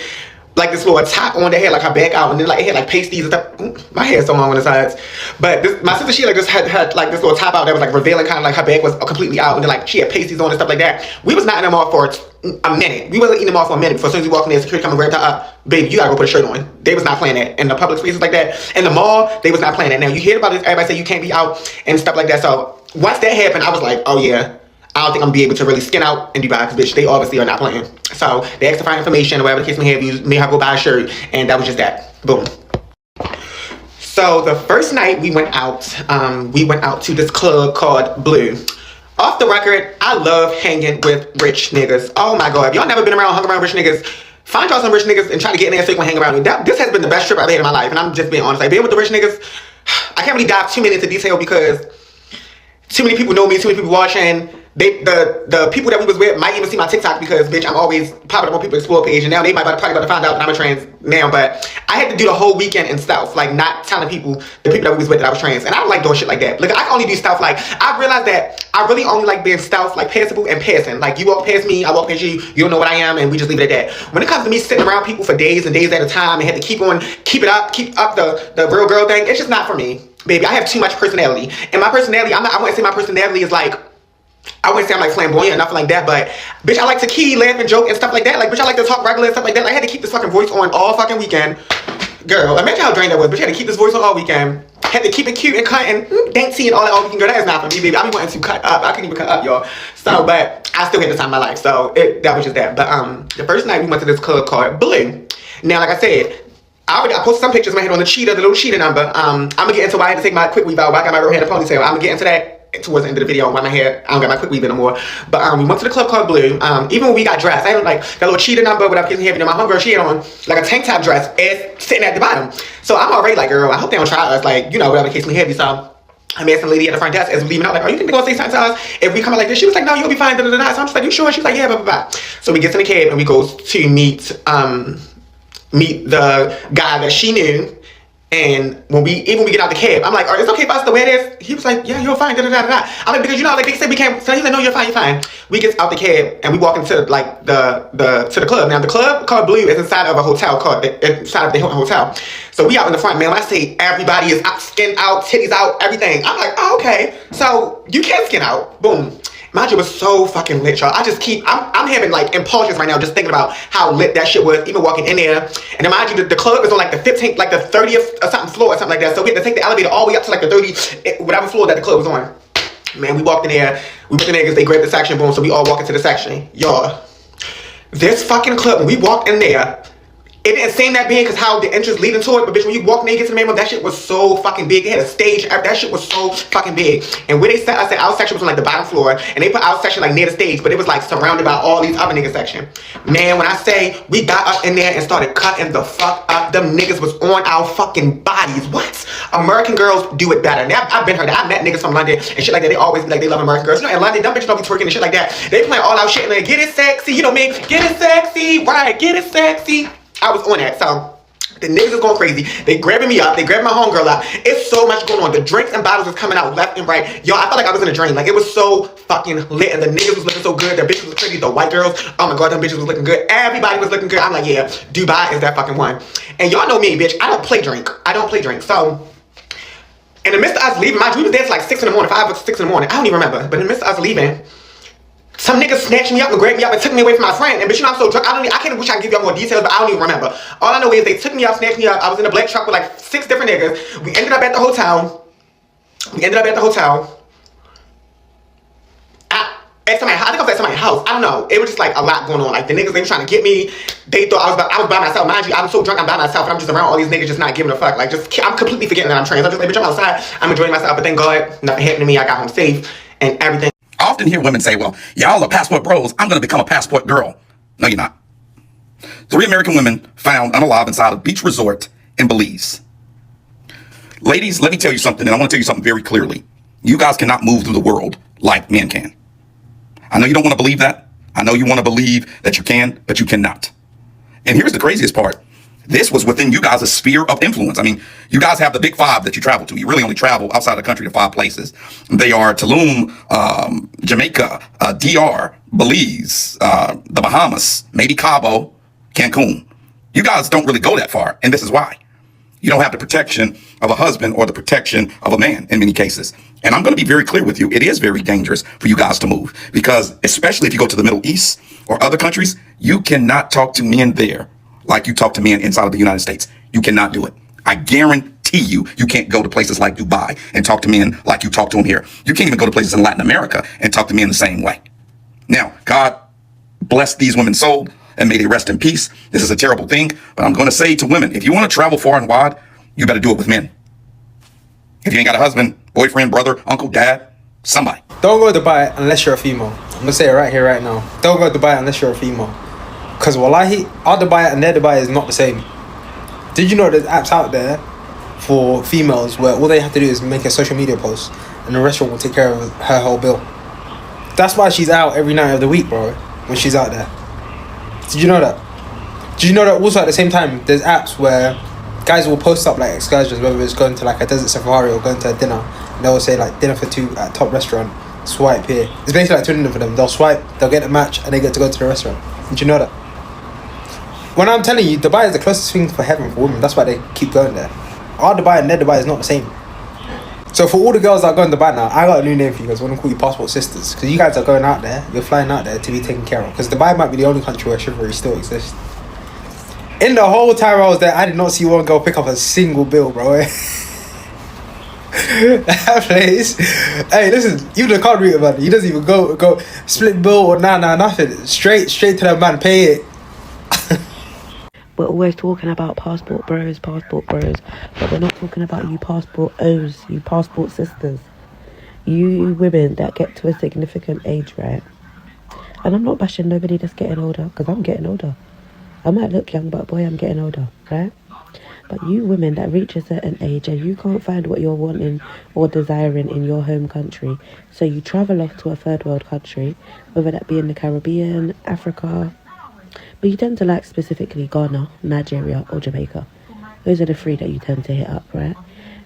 like this little top on that had like her back out, and then like it had like pasties and stuff. Ooh, my hair's so long on the sides. But my sister, she like just had like this little top out that was like revealing, kind of like her back was completely out, and then like she had pasties on and stuff like that. We was not in the mall for a minute. We wasn't in the mall for a minute before as soon as we walked in there, security come and grabbed her up. Baby, you gotta go put a shirt on. They was not playing that. In the public spaces like that, in the mall, they was not playing that. Now you hear about this, everybody say you can't be out and stuff like that. So once that happened, I was like, oh yeah, I don't think I'm gonna be able to really skin out in Dubai because bitch, they obviously are not playing. So they asked to find information or whatever the case may have, you may have to go buy a shirt, and that was just that. Boom. So the first night we went out to this club called Blue. Off the record, I love hanging with rich niggas. Oh my god, if y'all never been hung around rich niggas, find y'all some rich niggas and try to get in there so you can hang around me. This has been the best trip I've had in my life, and I'm just being honest. Like, being with the rich niggas, I can't really dive too many into detail because too many people know me, too many people watching. The people that we was with might even see my TikTok because, bitch, I'm always popping up on people's Explore page, and now they might probably about to find out that I'm a trans now. But I had to do the whole weekend in stealth, like not telling people, the people that we was with, that I was trans. And I don't like doing shit like that. Like, I can only do stealth. Like, I realized that I really only like being stealth, like passable and passing. Like, you walk past me, I walk past you, you don't know what I am, and we just leave it at that. When it comes to me sitting around people for days and days at a time and had to keep up the real girl thing, it's just not for me. Baby, I have too much personality. And my personality, I wouldn't say my personality is like, I wouldn't say I'm like flamboyant or nothing like that, but bitch, I like to key, laugh, and joke and stuff like that. Like, bitch, I like to talk regular and stuff like that. Like, I had to keep this fucking voice on all fucking weekend. Girl, imagine how drained that was. Bitch, I had to keep this voice on all weekend. Had to keep it cute and cut and dainty and all that all weekend. Girl, that is not for me, baby. I be wanting to cut up. I couldn't even cut up, y'all. So, but I still had the time of my life. So, that was just that. But the first night we went to this club called Blue. Now, like I said, I posted some pictures of my head on the little cheetah number. I'm gonna get into why I had to take my quick weave out. Why I got my real hair in a ponytail. I'm gonna get into that towards the end of the video. Why my hair, I don't got my quick weave anymore. But we went to the club called Blue. Even when we got dressed, I had like that little cheetah number without getting heavy. My homegirl, she had on like a tank top dress, ass sitting at the bottom. So I'm already like, girl, I hope they don't try us, like, you know, whatever the case may heavy. So I'm asking the lady at the front desk as we leaving out, like, oh, you think they're gonna say something to us if we come out like this? She was like, no, you'll be fine. So I'm just like, you sure? She's like, yeah, blah, blah, blah. So we get in the cab and we go to meet the guy that she knew. And when we get out the cab, I'm like, oh, it's okay for us to wear this? He was like, yeah, you're fine, I'm like, because you know, like they said we can't, so he's like, no, you're fine. We get out the cab and we walk into like to the club. Now the club called Blue is inside of a hotel inside of the Hilton Hotel. So we out in the front, man. When I say everybody is out, skin out, titties out, everything, I'm like, oh, okay. So you can skin out, boom. Mind you, it was so fucking lit, y'all. I'm having like impulsions right now just thinking about how lit that shit was, even walking in there. And then mind you, the club is on like the 15th, like the 30th or something floor or something like that. So we had to take the elevator all the way up to like the 30th, whatever floor that the club was on. Man, we walked in there. We went in there because they grabbed the section, boom. So we all walk into the section. Y'all, this fucking club, when we walked in there, it didn't seem that big because how the entrance leading to it, but bitch, when you walk in there, you get to the main room, that shit was so fucking big. It had a stage, that shit was so fucking big. And where they set us at, our section was on like the bottom floor, and they put our section like near the stage, but it was like surrounded by all these other niggas section. Man, when I say we got up in there and started cutting the fuck up, them niggas was on our fucking bodies. What? American girls do it better. Now, I've been heard that. I met niggas from London and shit like that. They always be like, they love American girls. You know, in London, them bitches don't be twerking and shit like that. They play all out shit and like, get it sexy, you know what I mean? Get it sexy, right, get it sexy. I was on that, so the niggas is going crazy. They grabbing me up. They grabbing my homegirl up. It's so much going on. The drinks and bottles was coming out left and right. Yo, I felt like I was in a dream. Like, it was so fucking lit. And the niggas was looking so good. The bitches was pretty. The white girls, oh my god, them bitches was looking good. Everybody was looking good. I'm like, yeah, Dubai is that fucking one. And y'all know me, bitch. I don't play drink. So, in the midst of us leaving, we was there till like 6 in the morning, 5 or 6 in the morning. I don't even remember. But in the midst of us leaving, some niggas snatched me up and grabbed me up and took me away from my wish I could give y'all more details, but I don't even remember. All I know is they took me up, snatched me up. I was in a black truck with like 6 different niggas. We ended up at the hotel. I think I was at somebody's house. I don't know. It was just like a lot going on. Like the niggas, they were trying to get me. They thought I was by myself. Mind you, I'm so drunk, I'm by myself, and I'm just around all these niggas just not giving a fuck. Like, I'm completely forgetting that I'm trans. I'm just like, bitch, I'm outside. I'm enjoying myself, but thank God, nothing happened to me. I got home safe and everything. I often hear women say, well, y'all are passport bros. I'm going to become a passport girl. No, you're not. 3 American women found unalive inside a beach resort in Belize. Ladies, let me tell you something, and I want to tell you something very clearly. You guys cannot move through the world like men can. I know you don't want to believe that. I know you want to believe that you can, but you cannot. And here's the craziest part. This was within you guys' sphere of influence. I mean, you guys have the big 5 that you travel to. You really only travel outside the country to 5 places. They are Tulum, Jamaica, DR, Belize, the Bahamas, maybe Cabo, Cancun. You guys don't really go that far, and this is why. You don't have the protection of a husband or the protection of a man in many cases. And I'm going to be very clear with you. It is very dangerous for you guys to move because especially if you go to the Middle East or other countries, you cannot talk to men there like you talk to men inside of the United States. You cannot do it. I guarantee you can't go to places like Dubai and talk to men like you talk to them here. You can't even go to places in Latin America and talk to men the same way. Now, God bless these women's soul and may they rest in peace. This is a terrible thing, but I'm going to say to women, if you want to travel far and wide, you better do it with men. If you ain't got a husband, boyfriend, brother, uncle, dad, Somebody. Don't go to Dubai unless you're a female. I'm gonna say it right here, right now. Don't go to Dubai unless you're a female. Because wallahi, our Dubai and their Dubai is not the same. Did you know there's apps out there for females where all they have to do is make a social media post and the restaurant will take care of her whole bill? That's why she's out every night of the week, bro, when she's out there. Did you know that? Did you know that also at the same time, there's apps where guys will post up like excursions, whether it's going to like a desert safari or going to a dinner, and they'll say like dinner for two at top restaurant, swipe here. It's basically like Tinder for them. They'll swipe, they'll get a match, and they get to go to the restaurant. Did you know that? When I'm telling you, Dubai is the closest thing for heaven for women. That's why they keep going there. Our Dubai and their Dubai is not the same. So for all the girls that are going to Dubai now, I got a new name for you guys. I want to call you passport sisters. Because you guys are going out there, you're flying out there to be taken care of. Because Dubai might be the only country where chivalry still exists. In the whole time I was there, I did not see one girl pick up a single bill, bro. That place. Hey, listen, even the card reader, man, he doesn't even go split bill or nothing. Straight to that man, pay it. We're always talking about passport bros, but we're not talking about you passport O's, you passport sisters. You women that get to a significant age, right? And I'm not bashing nobody that's getting older, because I'm getting older. I might look young, but boy, I'm getting older, right? But you women that reach a certain age and you can't find what you're wanting or desiring in your home country, so you travel off to a third world country, whether that be in the Caribbean, Africa, but you tend to like specifically Ghana, Nigeria or Jamaica. Those are the three that you tend to hit up, right?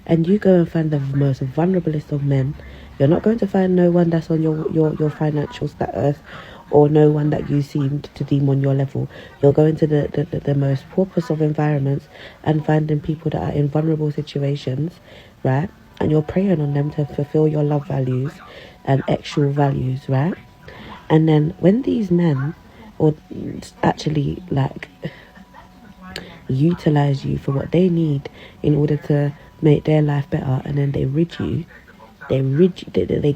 And you go and find the most vulnerablest of men. You're not going to find no one that's on your financial status or no one that you seem to deem on your level. You're going to the most paupers of environments and finding people that are in vulnerable situations, right? And you're preying on them to fulfill your love values and actual values, right? And then when these men or actually like utilize you for what they need in order to make their life better, and then they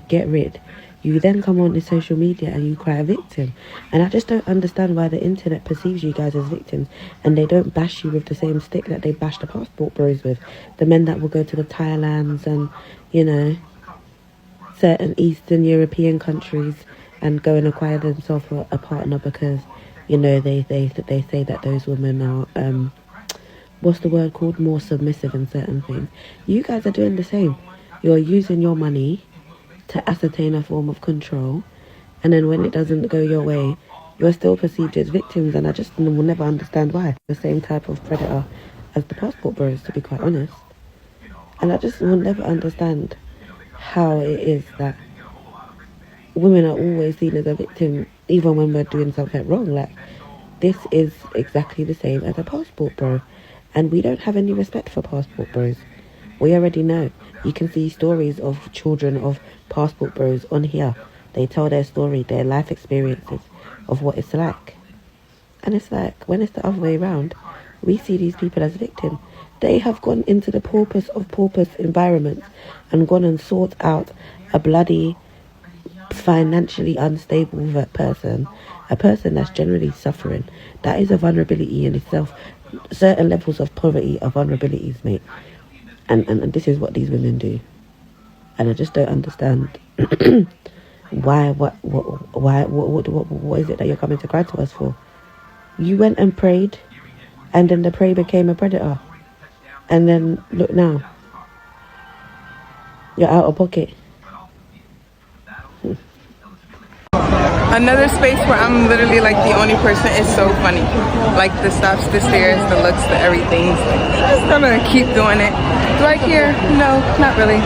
get rid, you then come on to social media and you cry a victim. And I just don't understand why the internet perceives you guys as victims and they don't bash you with the same stick that they bash the passport bros with, the men that will go to the Thailands and, you know, certain Eastern European countries and go and acquire themselves a partner because, you know, they say that those women are what's the word called, more submissive in certain things. You guys are doing the same. You're using your money to ascertain a form of control, and then when it doesn't go your way, you're still perceived as victims, and I just will never understand why. The same type of predator as the passport bros, to be quite honest. And I just will never understand how it is that women are always seen as a victim, even when we're doing something wrong. Like, this is exactly the same as a passport bro, and we don't have any respect for passport bros. We already know. You can see stories of children of passport bros on here. They tell their story, their life experiences of what it's like. And it's like, when it's the other way around, we see these people as victims. They have gone into the paupers of paupers environments and gone and sought out a bloody, financially unstable person, a person that's generally suffering. That is a vulnerability in itself. Certain levels of poverty are vulnerabilities, mate. And this is what these women do. And I just don't understand why what is it that you're coming to cry to us for? You went and prayed, and then the prey became a predator. And then look now, you're out of pocket. Another space where I'm literally like the only person. Is so funny. Like the stops, the stares, the looks, the everything. Just gonna keep doing it. Do I care? No, not really.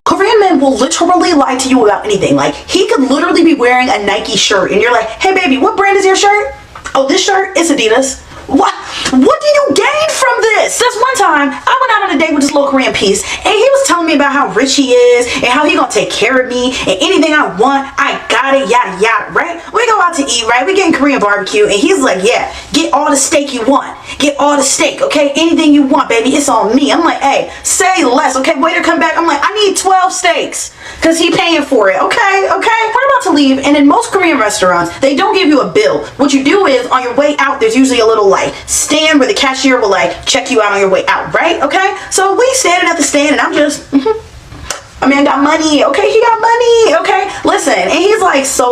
Korean men will literally lie to you about anything. Like, he could literally be wearing a Nike shirt and you're like, hey baby, what brand is your shirt? Oh, this shirt? It's Adidas. What do you gain from this? This one time, I went out on a date with this little Korean piece, and he was telling me about how rich he is, and how he gonna take care of me, and anything I want, I got it, yada yada, right? We go out to eat, right? We getting Korean barbecue, and he's like, yeah, get all the steak you want. Get all the steak, okay? Anything you want, baby, it's on me. I'm like, hey, say less, okay? Waiter come back, I'm like, I need 12 steaks, because he paying for it, okay? We're about to leave, and in most Korean restaurants, they don't give you a bill. What you do is, on your way out, there's usually a little like stand where the cashier will like check you out on your way out, right? Okay, So we standing at the stand, and I'm just, I mean, I got money. Okay, he got money. Okay, listen. And he's like, so,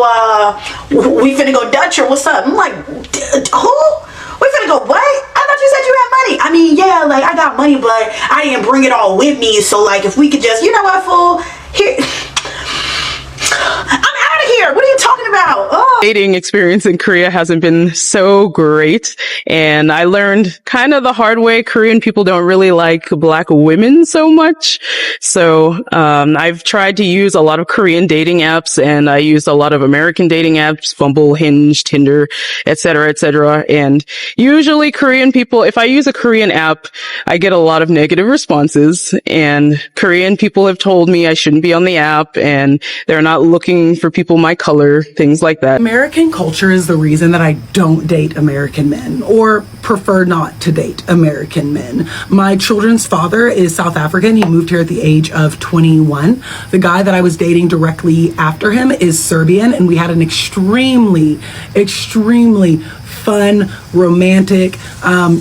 we finna go Dutch or what's up? I'm like, who? We finna go what? I thought you said you had money. I mean, yeah, like, I got money, but I didn't bring it all with me. So, like, if we could just, you know what, fool? Here. I'm out of here. What are you talking about? Oh. Dating experience in Korea hasn't been so great. And I learned kind of the hard way. Korean people don't really like black women so much. So, I've tried to use a lot of Korean dating apps, and I used a lot of American dating apps, Bumble, Hinge, Tinder, etc., etc. And usually Korean people, if I use a Korean app, I get a lot of negative responses, and Korean people have told me I shouldn't be on the app, and they're not looking for people my color, things like that. American culture is the reason that I don't date American men, or prefer not to date American men. My children's father is South African. He moved here at the age of 21. The guy that I was dating directly after him is Serbian, and we had an extremely fun, romantic,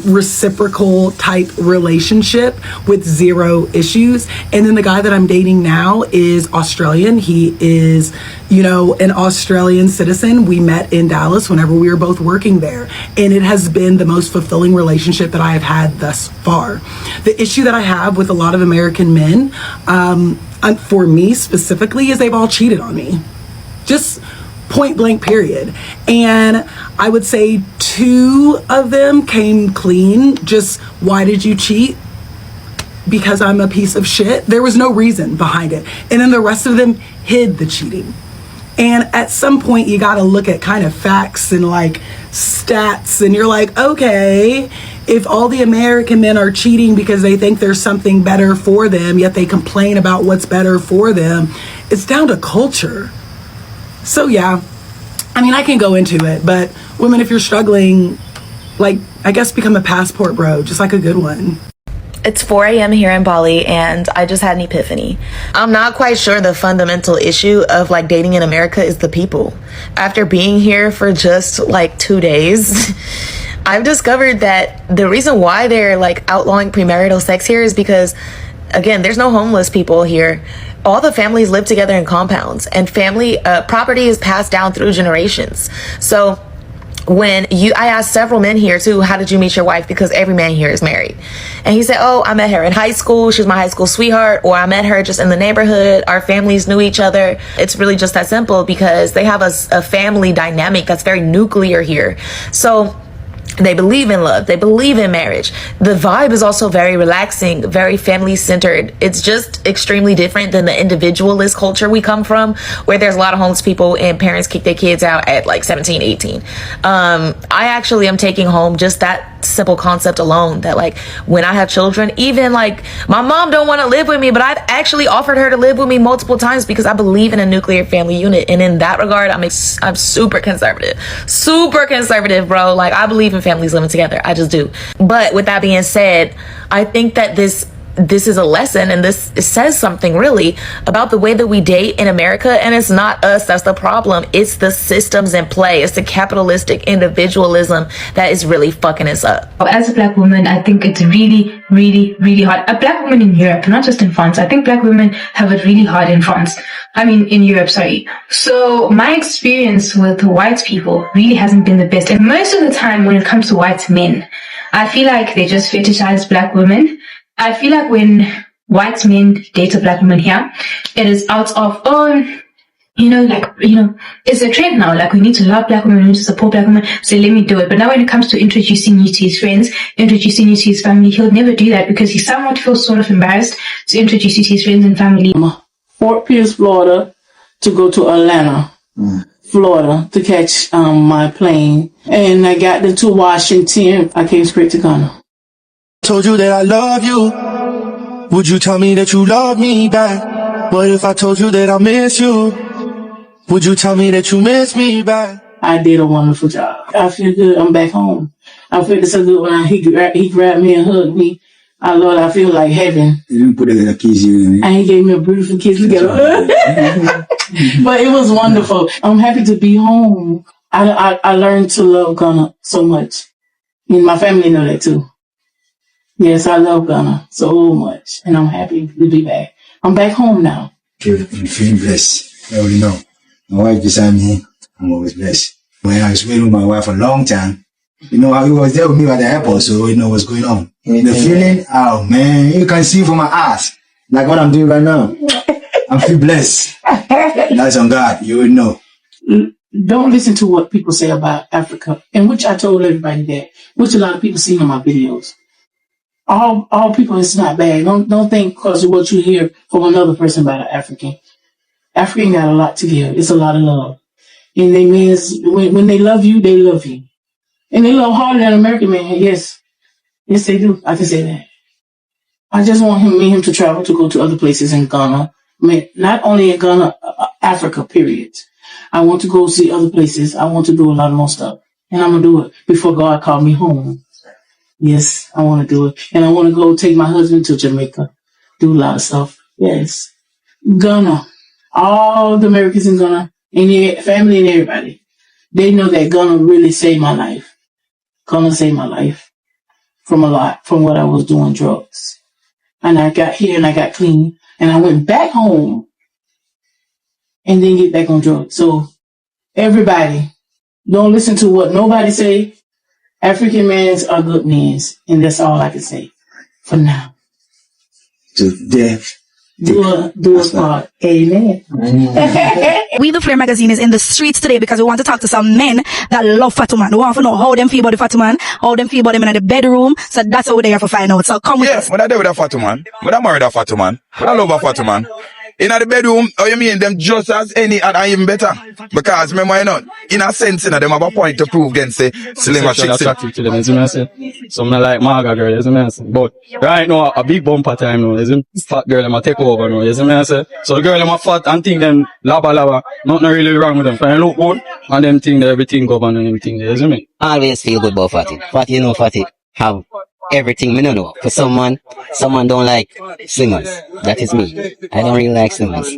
reciprocal type relationship with zero issues. And then the guy that I'm dating now is Australian. He is, you know, an Australian citizen. We met in Dallas whenever we were both working there. And it has been the most fulfilling relationship that I have had thus far. The issue that I have with a lot of American men, for me specifically, is they've all cheated on me. Just point blank period. And I would say 2 of them came clean. Just, why did you cheat? Because I'm a piece of shit. There was no reason behind it. And then the rest of them hid the cheating. And at some point you gotta look at kind of facts and like stats, and you're like, okay, if all the American men are cheating because they think there's something better for them, yet they complain about what's better for them, it's down to culture. So yeah, I mean, I can go into it, but women, if you're struggling, like, I guess become a passport bro, just like a good one. It's 4 a.m. here in Bali, and I just had an epiphany. I'm not quite sure the fundamental issue of like dating in America is the people. After being here for just like 2 days, I've discovered that the reason why they're like outlawing premarital sex here is because, again, there's no homeless people here. All the families live together in compounds, and family property is passed down through generations. So when I asked several men here too, how did you meet your wife? Because every man here is married. And he said, oh, I met her in high school. She was my high school sweetheart, or I met her just in the neighborhood. Our families knew each other. It's really just that simple, because they have a family dynamic that's very nuclear here. So they believe in love. They believe in marriage. The vibe is also very relaxing, very family centered. It's just extremely different than the individualist culture we come from, where there's a lot of homeless people and parents kick their kids out at like 17, 18. I actually am taking home just that simple concept alone, that like when I have children, even like my mom don't want to live with me, but I've actually offered her to live with me multiple times because I believe in a nuclear family unit. And in that regard, I'm super conservative, bro. Like, I believe in families living together. I just do. But with that being said, I think that this is a lesson, and this says something really about the way that we date in America. And it's not us that's the problem. It's the systems in play. It's the capitalistic individualism that is really fucking us up. As a black woman, I think it's really, really, really hard. A black woman in Europe, not just in France. I think black women have it really hard in France. I mean, in Europe, sorry. So my experience with white people really hasn't been the best. And most of the time when it comes to white men, I feel like they just fetishize black women. I feel like when white men date a black woman here, it is out of, it's a trend now. Like, we need to love black women, we need to support black women, so let me do it. But now when it comes to introducing you to his friends, introducing you to his family, he'll never do that because he somewhat feels sort of embarrassed to introduce you to his friends and family. Fort Pierce, Florida, to go to Atlanta, Florida, to catch my plane. And I got to Washington. I came straight to Ghana. Told you that I love you. Would you tell me that you love me back? What if I told you that I miss you? Would you tell me that you miss me back? I did a wonderful job. I feel good. I'm back home. I feel so good when he grabbed me and hugged me. I feel like heaven. You didn't put it in a kiss you. And he gave me a beautiful kiss. Look at But it was wonderful. I'm happy to be home. I learned to love Ghana so much. And my family know that too. Yes, I love Ghana so much, and I'm happy to be back. I'm back home now. I'm feeling blessed. I already know. My wife beside me, I'm always blessed. When I was waiting with my wife for a long time, you know, he was there with me at the airport, so you know what's going on. The feeling, oh man, you can see from my eyes, like what I'm doing right now. I feel blessed. That's on God, you will know. Don't listen to what people say about Africa, and which I told everybody that, which a lot of people see in my videos. All people, it's not bad. Don't think because of what you hear from another person about an African. African got a lot to give. It's a lot of love. And they means when they love you, they love you. And they love harder than an American man. Yes. Yes, they do. I can say that. I just want him to travel to go to other places in Ghana. I mean, not only in Ghana, Africa, period. I want to go see other places. I want to do a lot more stuff. And I'm going to do it before God called me home. Yes, I want to do it. And I want to go take my husband to Jamaica. Do a lot of stuff. Yes. Ghana. All the Americans in Ghana, and their family and everybody, they know that Ghana really saved my life. Ghana saved my life from a lot, from what I was doing drugs. And I got here and I got clean. And I went back home and then get back on drugs. So everybody, don't listen to what nobody say. African men are good men. And that's all I can say for now. To death. Do a part. Amen. We the Flare magazine is in the streets today because we want to talk to some men that love Fatu Man. We want to know how them feel about the Fatu Man, how them feel about them in the bedroom. So that's how we're there for find out. So come with us. When I deal with a Fatu Man, when I married a Fatu Man, when I love a Fatu Man, in the bedroom, oh, you mean them just as any and even better? Because remember, you know, in a sense, you know, them have a point to prove against say slimmer chicks. Attractive to them, you see what I say? Some like Marga girl, you see what I say? But right now, a big bumper time now, you see? Fat girl, them a take over now, you see what I say? So the girl, them a fat and think them lava, nothing really wrong with them. When you look good, and them think that everything go on and everything, you see me? I always feel good about Fatty. Fatty, you know, Fatty have everything me no know. For someone don't like slimmers. That is me. I don't really like slimmers.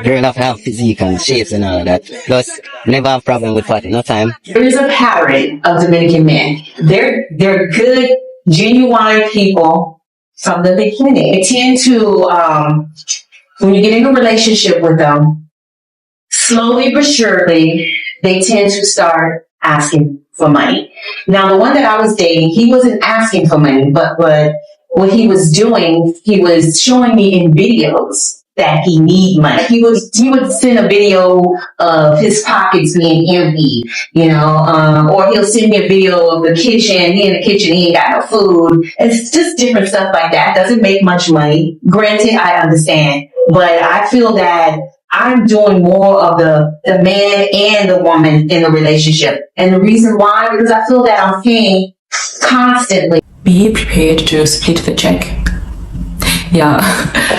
Girl have physique and shapes and all of that. Plus, never have problem with Fatty. No time. There is a pattern of Dominican men. They're good, genuine people from the beginning. They tend to, when you get in a relationship with them, slowly but surely, they tend to start asking for money. Now, the one that I was dating, he wasn't asking for money, but what he was doing, he was showing me in videos that he need money. He would send a video of his pockets being empty, you know, or he'll send me a video of the kitchen. He in the kitchen, he ain't got no food. It's just different stuff like that. Doesn't make much money. Granted, I understand, but I feel that I'm doing more of the man and the woman in the relationship. And the reason why, because I feel that I'm paying constantly. Be prepared to split the check. Yeah,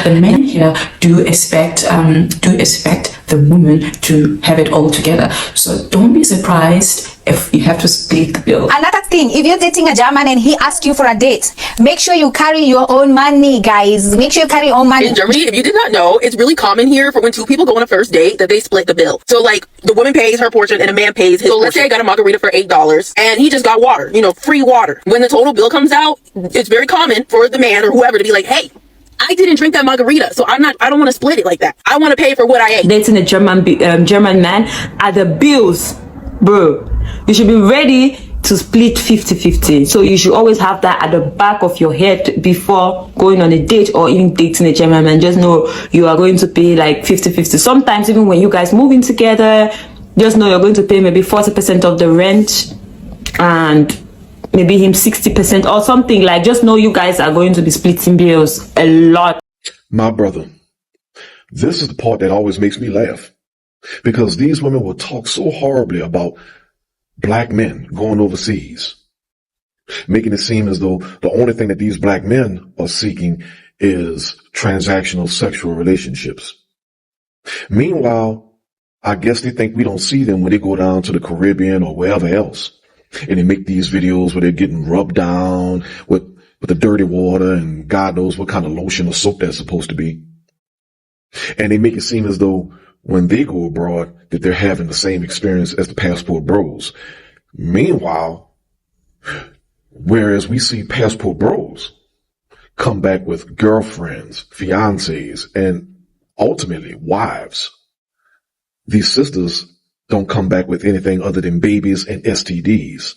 the men here do expect the woman to have it all together. So don't be surprised if you have to split the bill. Another thing, if you're dating a German and he asks you for a date, make sure you carry your own money, guys. Make sure you carry your own money. In Germany, if you did not know, it's really common here for when two people go on a first date that they split the bill. So like the woman pays her portion and the man pays his. So let's say I got a margarita for $8 and he just got water, you know, free water. When the total bill comes out, it's very common for the man or whoever to be like, hey, I didn't drink that margarita, so I don't want to split it like that. I want to pay for what I ate. Dating a German man are the bills, bro. You should be ready to split 50-50. So you should always have that at the back of your head before going on a date or even dating a German man. Just know you are going to pay like 50-50. Sometimes even when you guys move in together, just know you're going to pay maybe 40% of the rent and maybe him 60% or something. Like, just know you guys are going to be splitting bills a lot. My brother, this is the part that always makes me laugh, because these women will talk so horribly about black men going overseas, making it seem as though the only thing that these black men are seeking is transactional sexual relationships. Meanwhile, I guess they think we don't see them when they go down to the Caribbean or wherever else. And they make these videos where they're getting rubbed down with the dirty water and God knows what kind of lotion or soap that's supposed to be. And they make it seem as though when they go abroad that they're having the same experience as the passport bros. Meanwhile, Whereas we see passport bros come back with girlfriends, fiancés, and ultimately wives. These sisters don't come back with anything other than babies and STDs.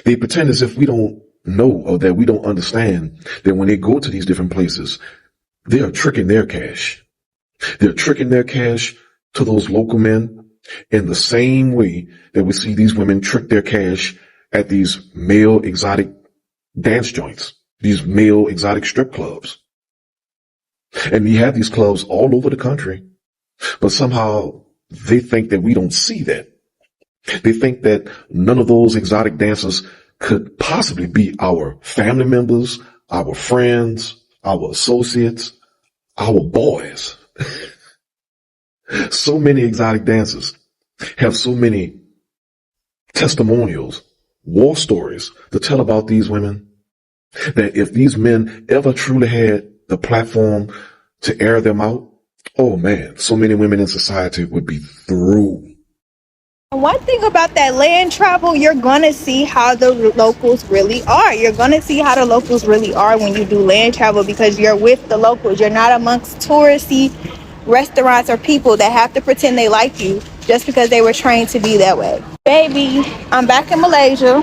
They pretend as if we don't know or that we don't understand that when they go to these different places, they are tricking their cash. They're tricking their cash to those local men in the same way that we see these women trick their cash at these male exotic dance joints, these male exotic strip clubs. And we have these clubs all over the country, but somehow they think that we don't see that. They think that none of those exotic dancers could possibly be our family members, our friends, our associates, our boys. So many exotic dancers have so many testimonials, war stories to tell about these women, that if these men ever truly had the platform to air them out, oh man, so many women in society would be through. One thing about that land travel, you're going to see how the locals really are. You're going to see how the locals really are when you do land travel, because you're with the locals. You're not amongst touristy restaurants or people that have to pretend they like you just because they were trained to be that way. Baby, I'm back in Malaysia.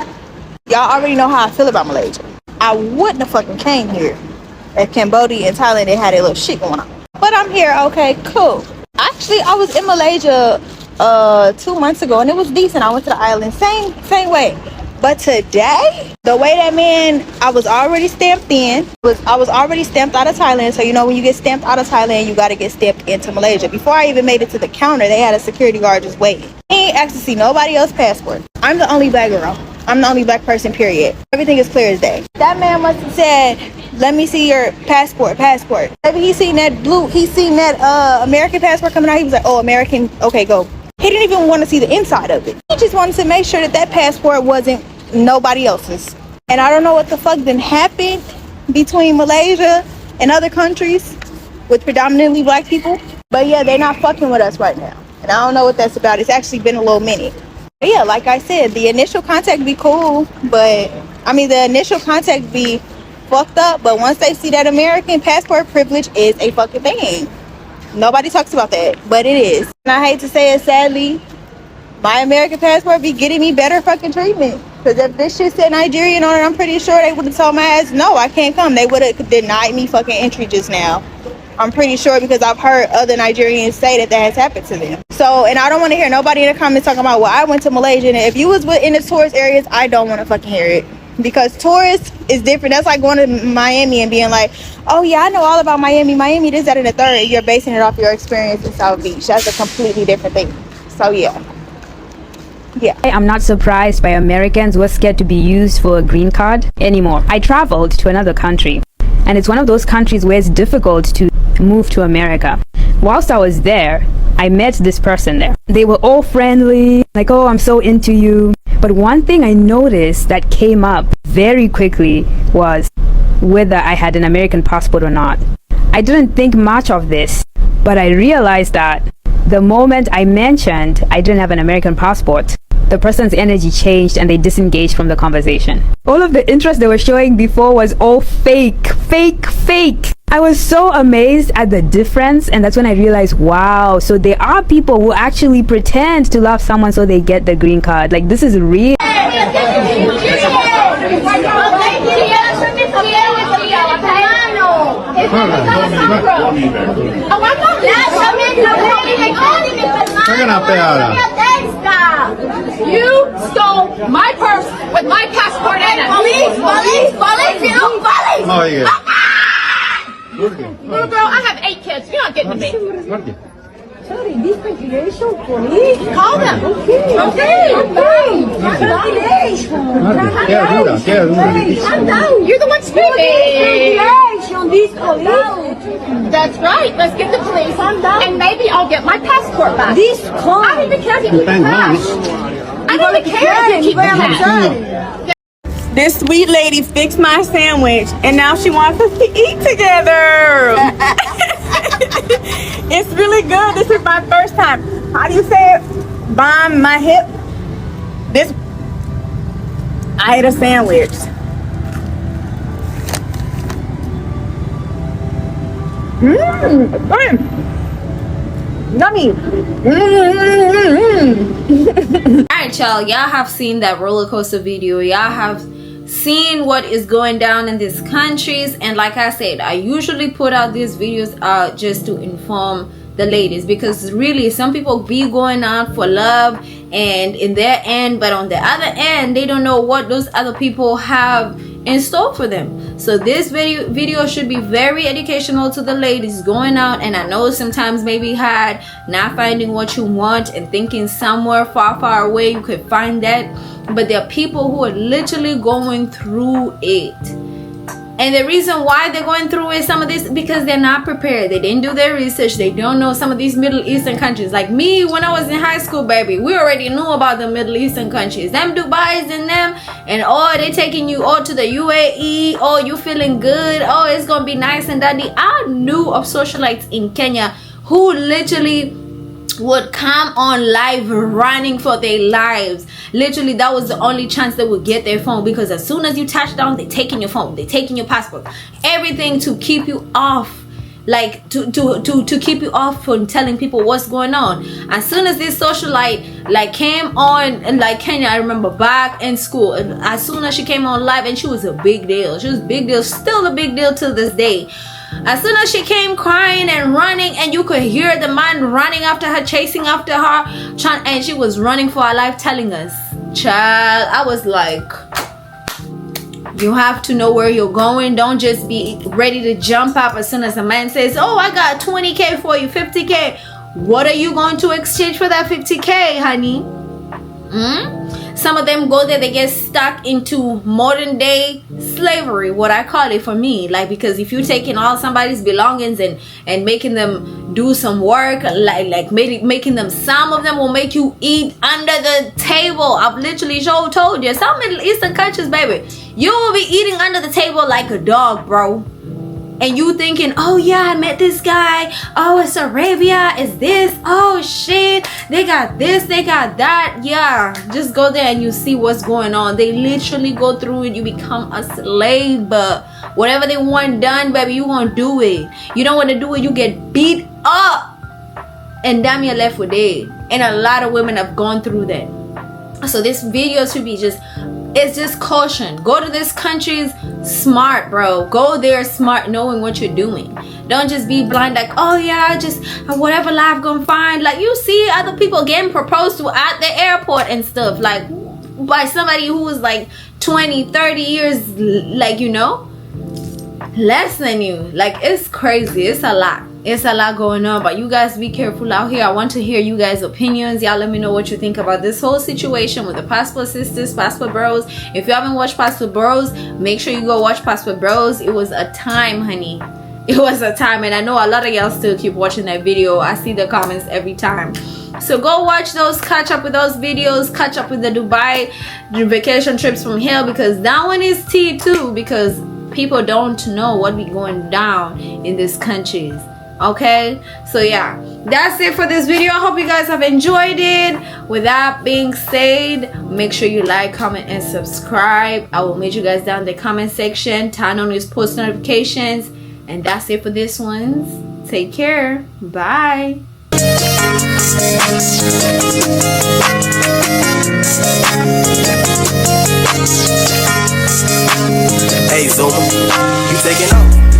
Y'all already know how I feel about Malaysia. I wouldn't have fucking came here if Cambodia and Thailand, they had a little shit going on. But I'm here, okay, cool. Actually, I was in Malaysia 2 months ago and it was decent. I went to the island, same way. But today, the way that man, I was already stamped in. I was already stamped out of Thailand. So you know when you get stamped out of Thailand, you got to get stamped into Malaysia. Before I even made it to the counter, they had a security guard just waiting. He ain't asked to see nobody else's passport. I'm the only black girl. I'm the only black person, period. Everything is clear as day. That man must have said, let me see your passport. Maybe he seen that American passport coming out. He was like, oh, American, okay, go. He didn't even want to see the inside of it. He just wanted to make sure that that passport wasn't nobody else's. And I don't know what the fuck then happened between Malaysia and other countries with predominantly black people. But yeah, they're not fucking with us right now. And I don't know what that's about. It's actually been a little minute. But yeah, like I said, the initial contact be cool, but the initial contact be fucked up. But once they see that American passport privilege is a fucking thing. Nobody talks about that, but it is. And I hate to say it, sadly, my American passport be getting me better fucking treatment. Because if this shit said Nigerian on it, I'm pretty sure they would have told my ass, no, I can't come. They would have denied me fucking entry just now. I'm pretty sure, because I've heard other Nigerians say that has happened to them. So, and I don't want to hear nobody in the comments talking about, well, I went to Malaysia. And if you was in the tourist areas, I don't want to fucking hear it. Because tourists is different. That's like going to Miami and being like, oh yeah, I know all about Miami. Miami this, that, and the third. You're basing it off your experience in South Beach. That's a completely different thing. So yeah. I'm not surprised by Americans who are scared to be used for a green card anymore. I traveled to another country, and it's one of those countries where it's difficult to move to America. Whilst I was there, I met this person there. They were all friendly, like, oh, I'm so into you. But one thing I noticed that came up very quickly was whether I had an American passport or not. I didn't think much of this, but I realized that the moment I mentioned I didn't have an American passport, the person's energy changed and they disengaged from the conversation. All of the interest they were showing before was all fake. I was so amazed at the difference, and that's when I realized, wow, so there are people who actually pretend to love someone so they get the green card. Like, this is real. You stole my purse with my passport in it. Police, you know, police. Oh, yeah. Little girl, I have 8 kids. You're not getting to me. Sorry, this regulation, police. Call them. Okay. Calm down. You're the one screaming. That's right. Let's get the police. And maybe I'll get my passport back. I don't even care if you keep the cash. I don't even care if you keep the cash. This sweet lady fixed my sandwich and now she wants us to eat together. It's really good. This is my first time. How do you say it? Bomb my hip. I ate a sandwich. Yummy. Alright, y'all. Y'all have seen that roller coaster video. Y'all have seen what is going down in these countries, and like I said, I usually put out these videos just to inform the ladies, because really some people be going out for love and in their end, but on the other end they don't know what those other people have in store for them. So this video should be very educational to the ladies going out. And I know sometimes maybe hard not finding what you want and thinking somewhere far away you could find that, but there are people who are literally going through it. And the reason why they're going through it, some of this, because they're not prepared. They didn't do their research. They don't know some of these Middle Eastern countries. Like me, when I was in high school, baby, we already knew about the Middle Eastern countries. Them Dubai's and them, and they taking you all to the UAE. Oh, you feeling good. Oh, it's gonna be nice and dandy. I knew of socialites in Kenya who literally would come on live running for their lives. Literally, that was the only chance they would get their phone, because as soon as you touch down, they taking your phone, they taking your passport, everything to keep you off, like to keep you off from telling people what's going on. As soon as this socialite like came on, and like Kenya, I remember back in school, and as soon as she came on live, and she was a big deal, she was a big deal, still a big deal to this day. As soon as she came crying and running, and you could hear the man running after her, chasing after her, and she was running for her life, telling us, child, I was like, you have to know where you're going. Don't just be ready to jump up as soon as a man says, oh, I got 20K for you, 50K. What are you going to exchange for that 50K, honey? Some of them go there, they get stuck into modern day slavery, what I call it for me. Like, because if you're taking all somebody's belongings and making them do some work, like making them, some of them will make you eat under the table. I've literally told you, some Middle Eastern countries, baby, you will be eating under the table like a dog, bro. And you thinking, oh yeah, I met this guy, oh, it's Arabia, it's this, oh shit, they got this, they got that. Yeah, just go there and you see what's going on. They literally go through it. You become a slave, but whatever they want done, baby, you gonna do it. You don't want to do it, you get beat up, and damn, you're left with dead. And a lot of women have gone through that. So this video should be it's just caution. Go to these countries smart, bro. Go there smart, knowing what you're doing. Don't just be blind like, oh yeah, just whatever life gonna find. Like, you see other people getting proposed to at the airport and stuff, like by somebody who was like 20-30 years, like, you know, less than you. Like, it's crazy. It's a lot. It's a lot going on, but you guys be careful out here. I want to hear you guys' opinions. Y'all let me know what you think about this whole situation with the Passport Sisters, Passport Bros. If you haven't watched Passport Bros, make sure you go watch Passport Bros. It was a time, honey. It was a time, and I know a lot of y'all still keep watching that video. I see the comments every time. So go watch those, catch up with those videos, catch up with the Dubai vacation trips from hell, because that one is tea too, because people don't know what be going down in these countries. Okay, so yeah, that's it for this video. I hope you guys have enjoyed it. With that being said, make sure you like, comment, and subscribe. I will meet you guys down in the comment section. Turn on your post notifications, and that's it for this one. Take care. Bye. Hey Zuma, you taking off?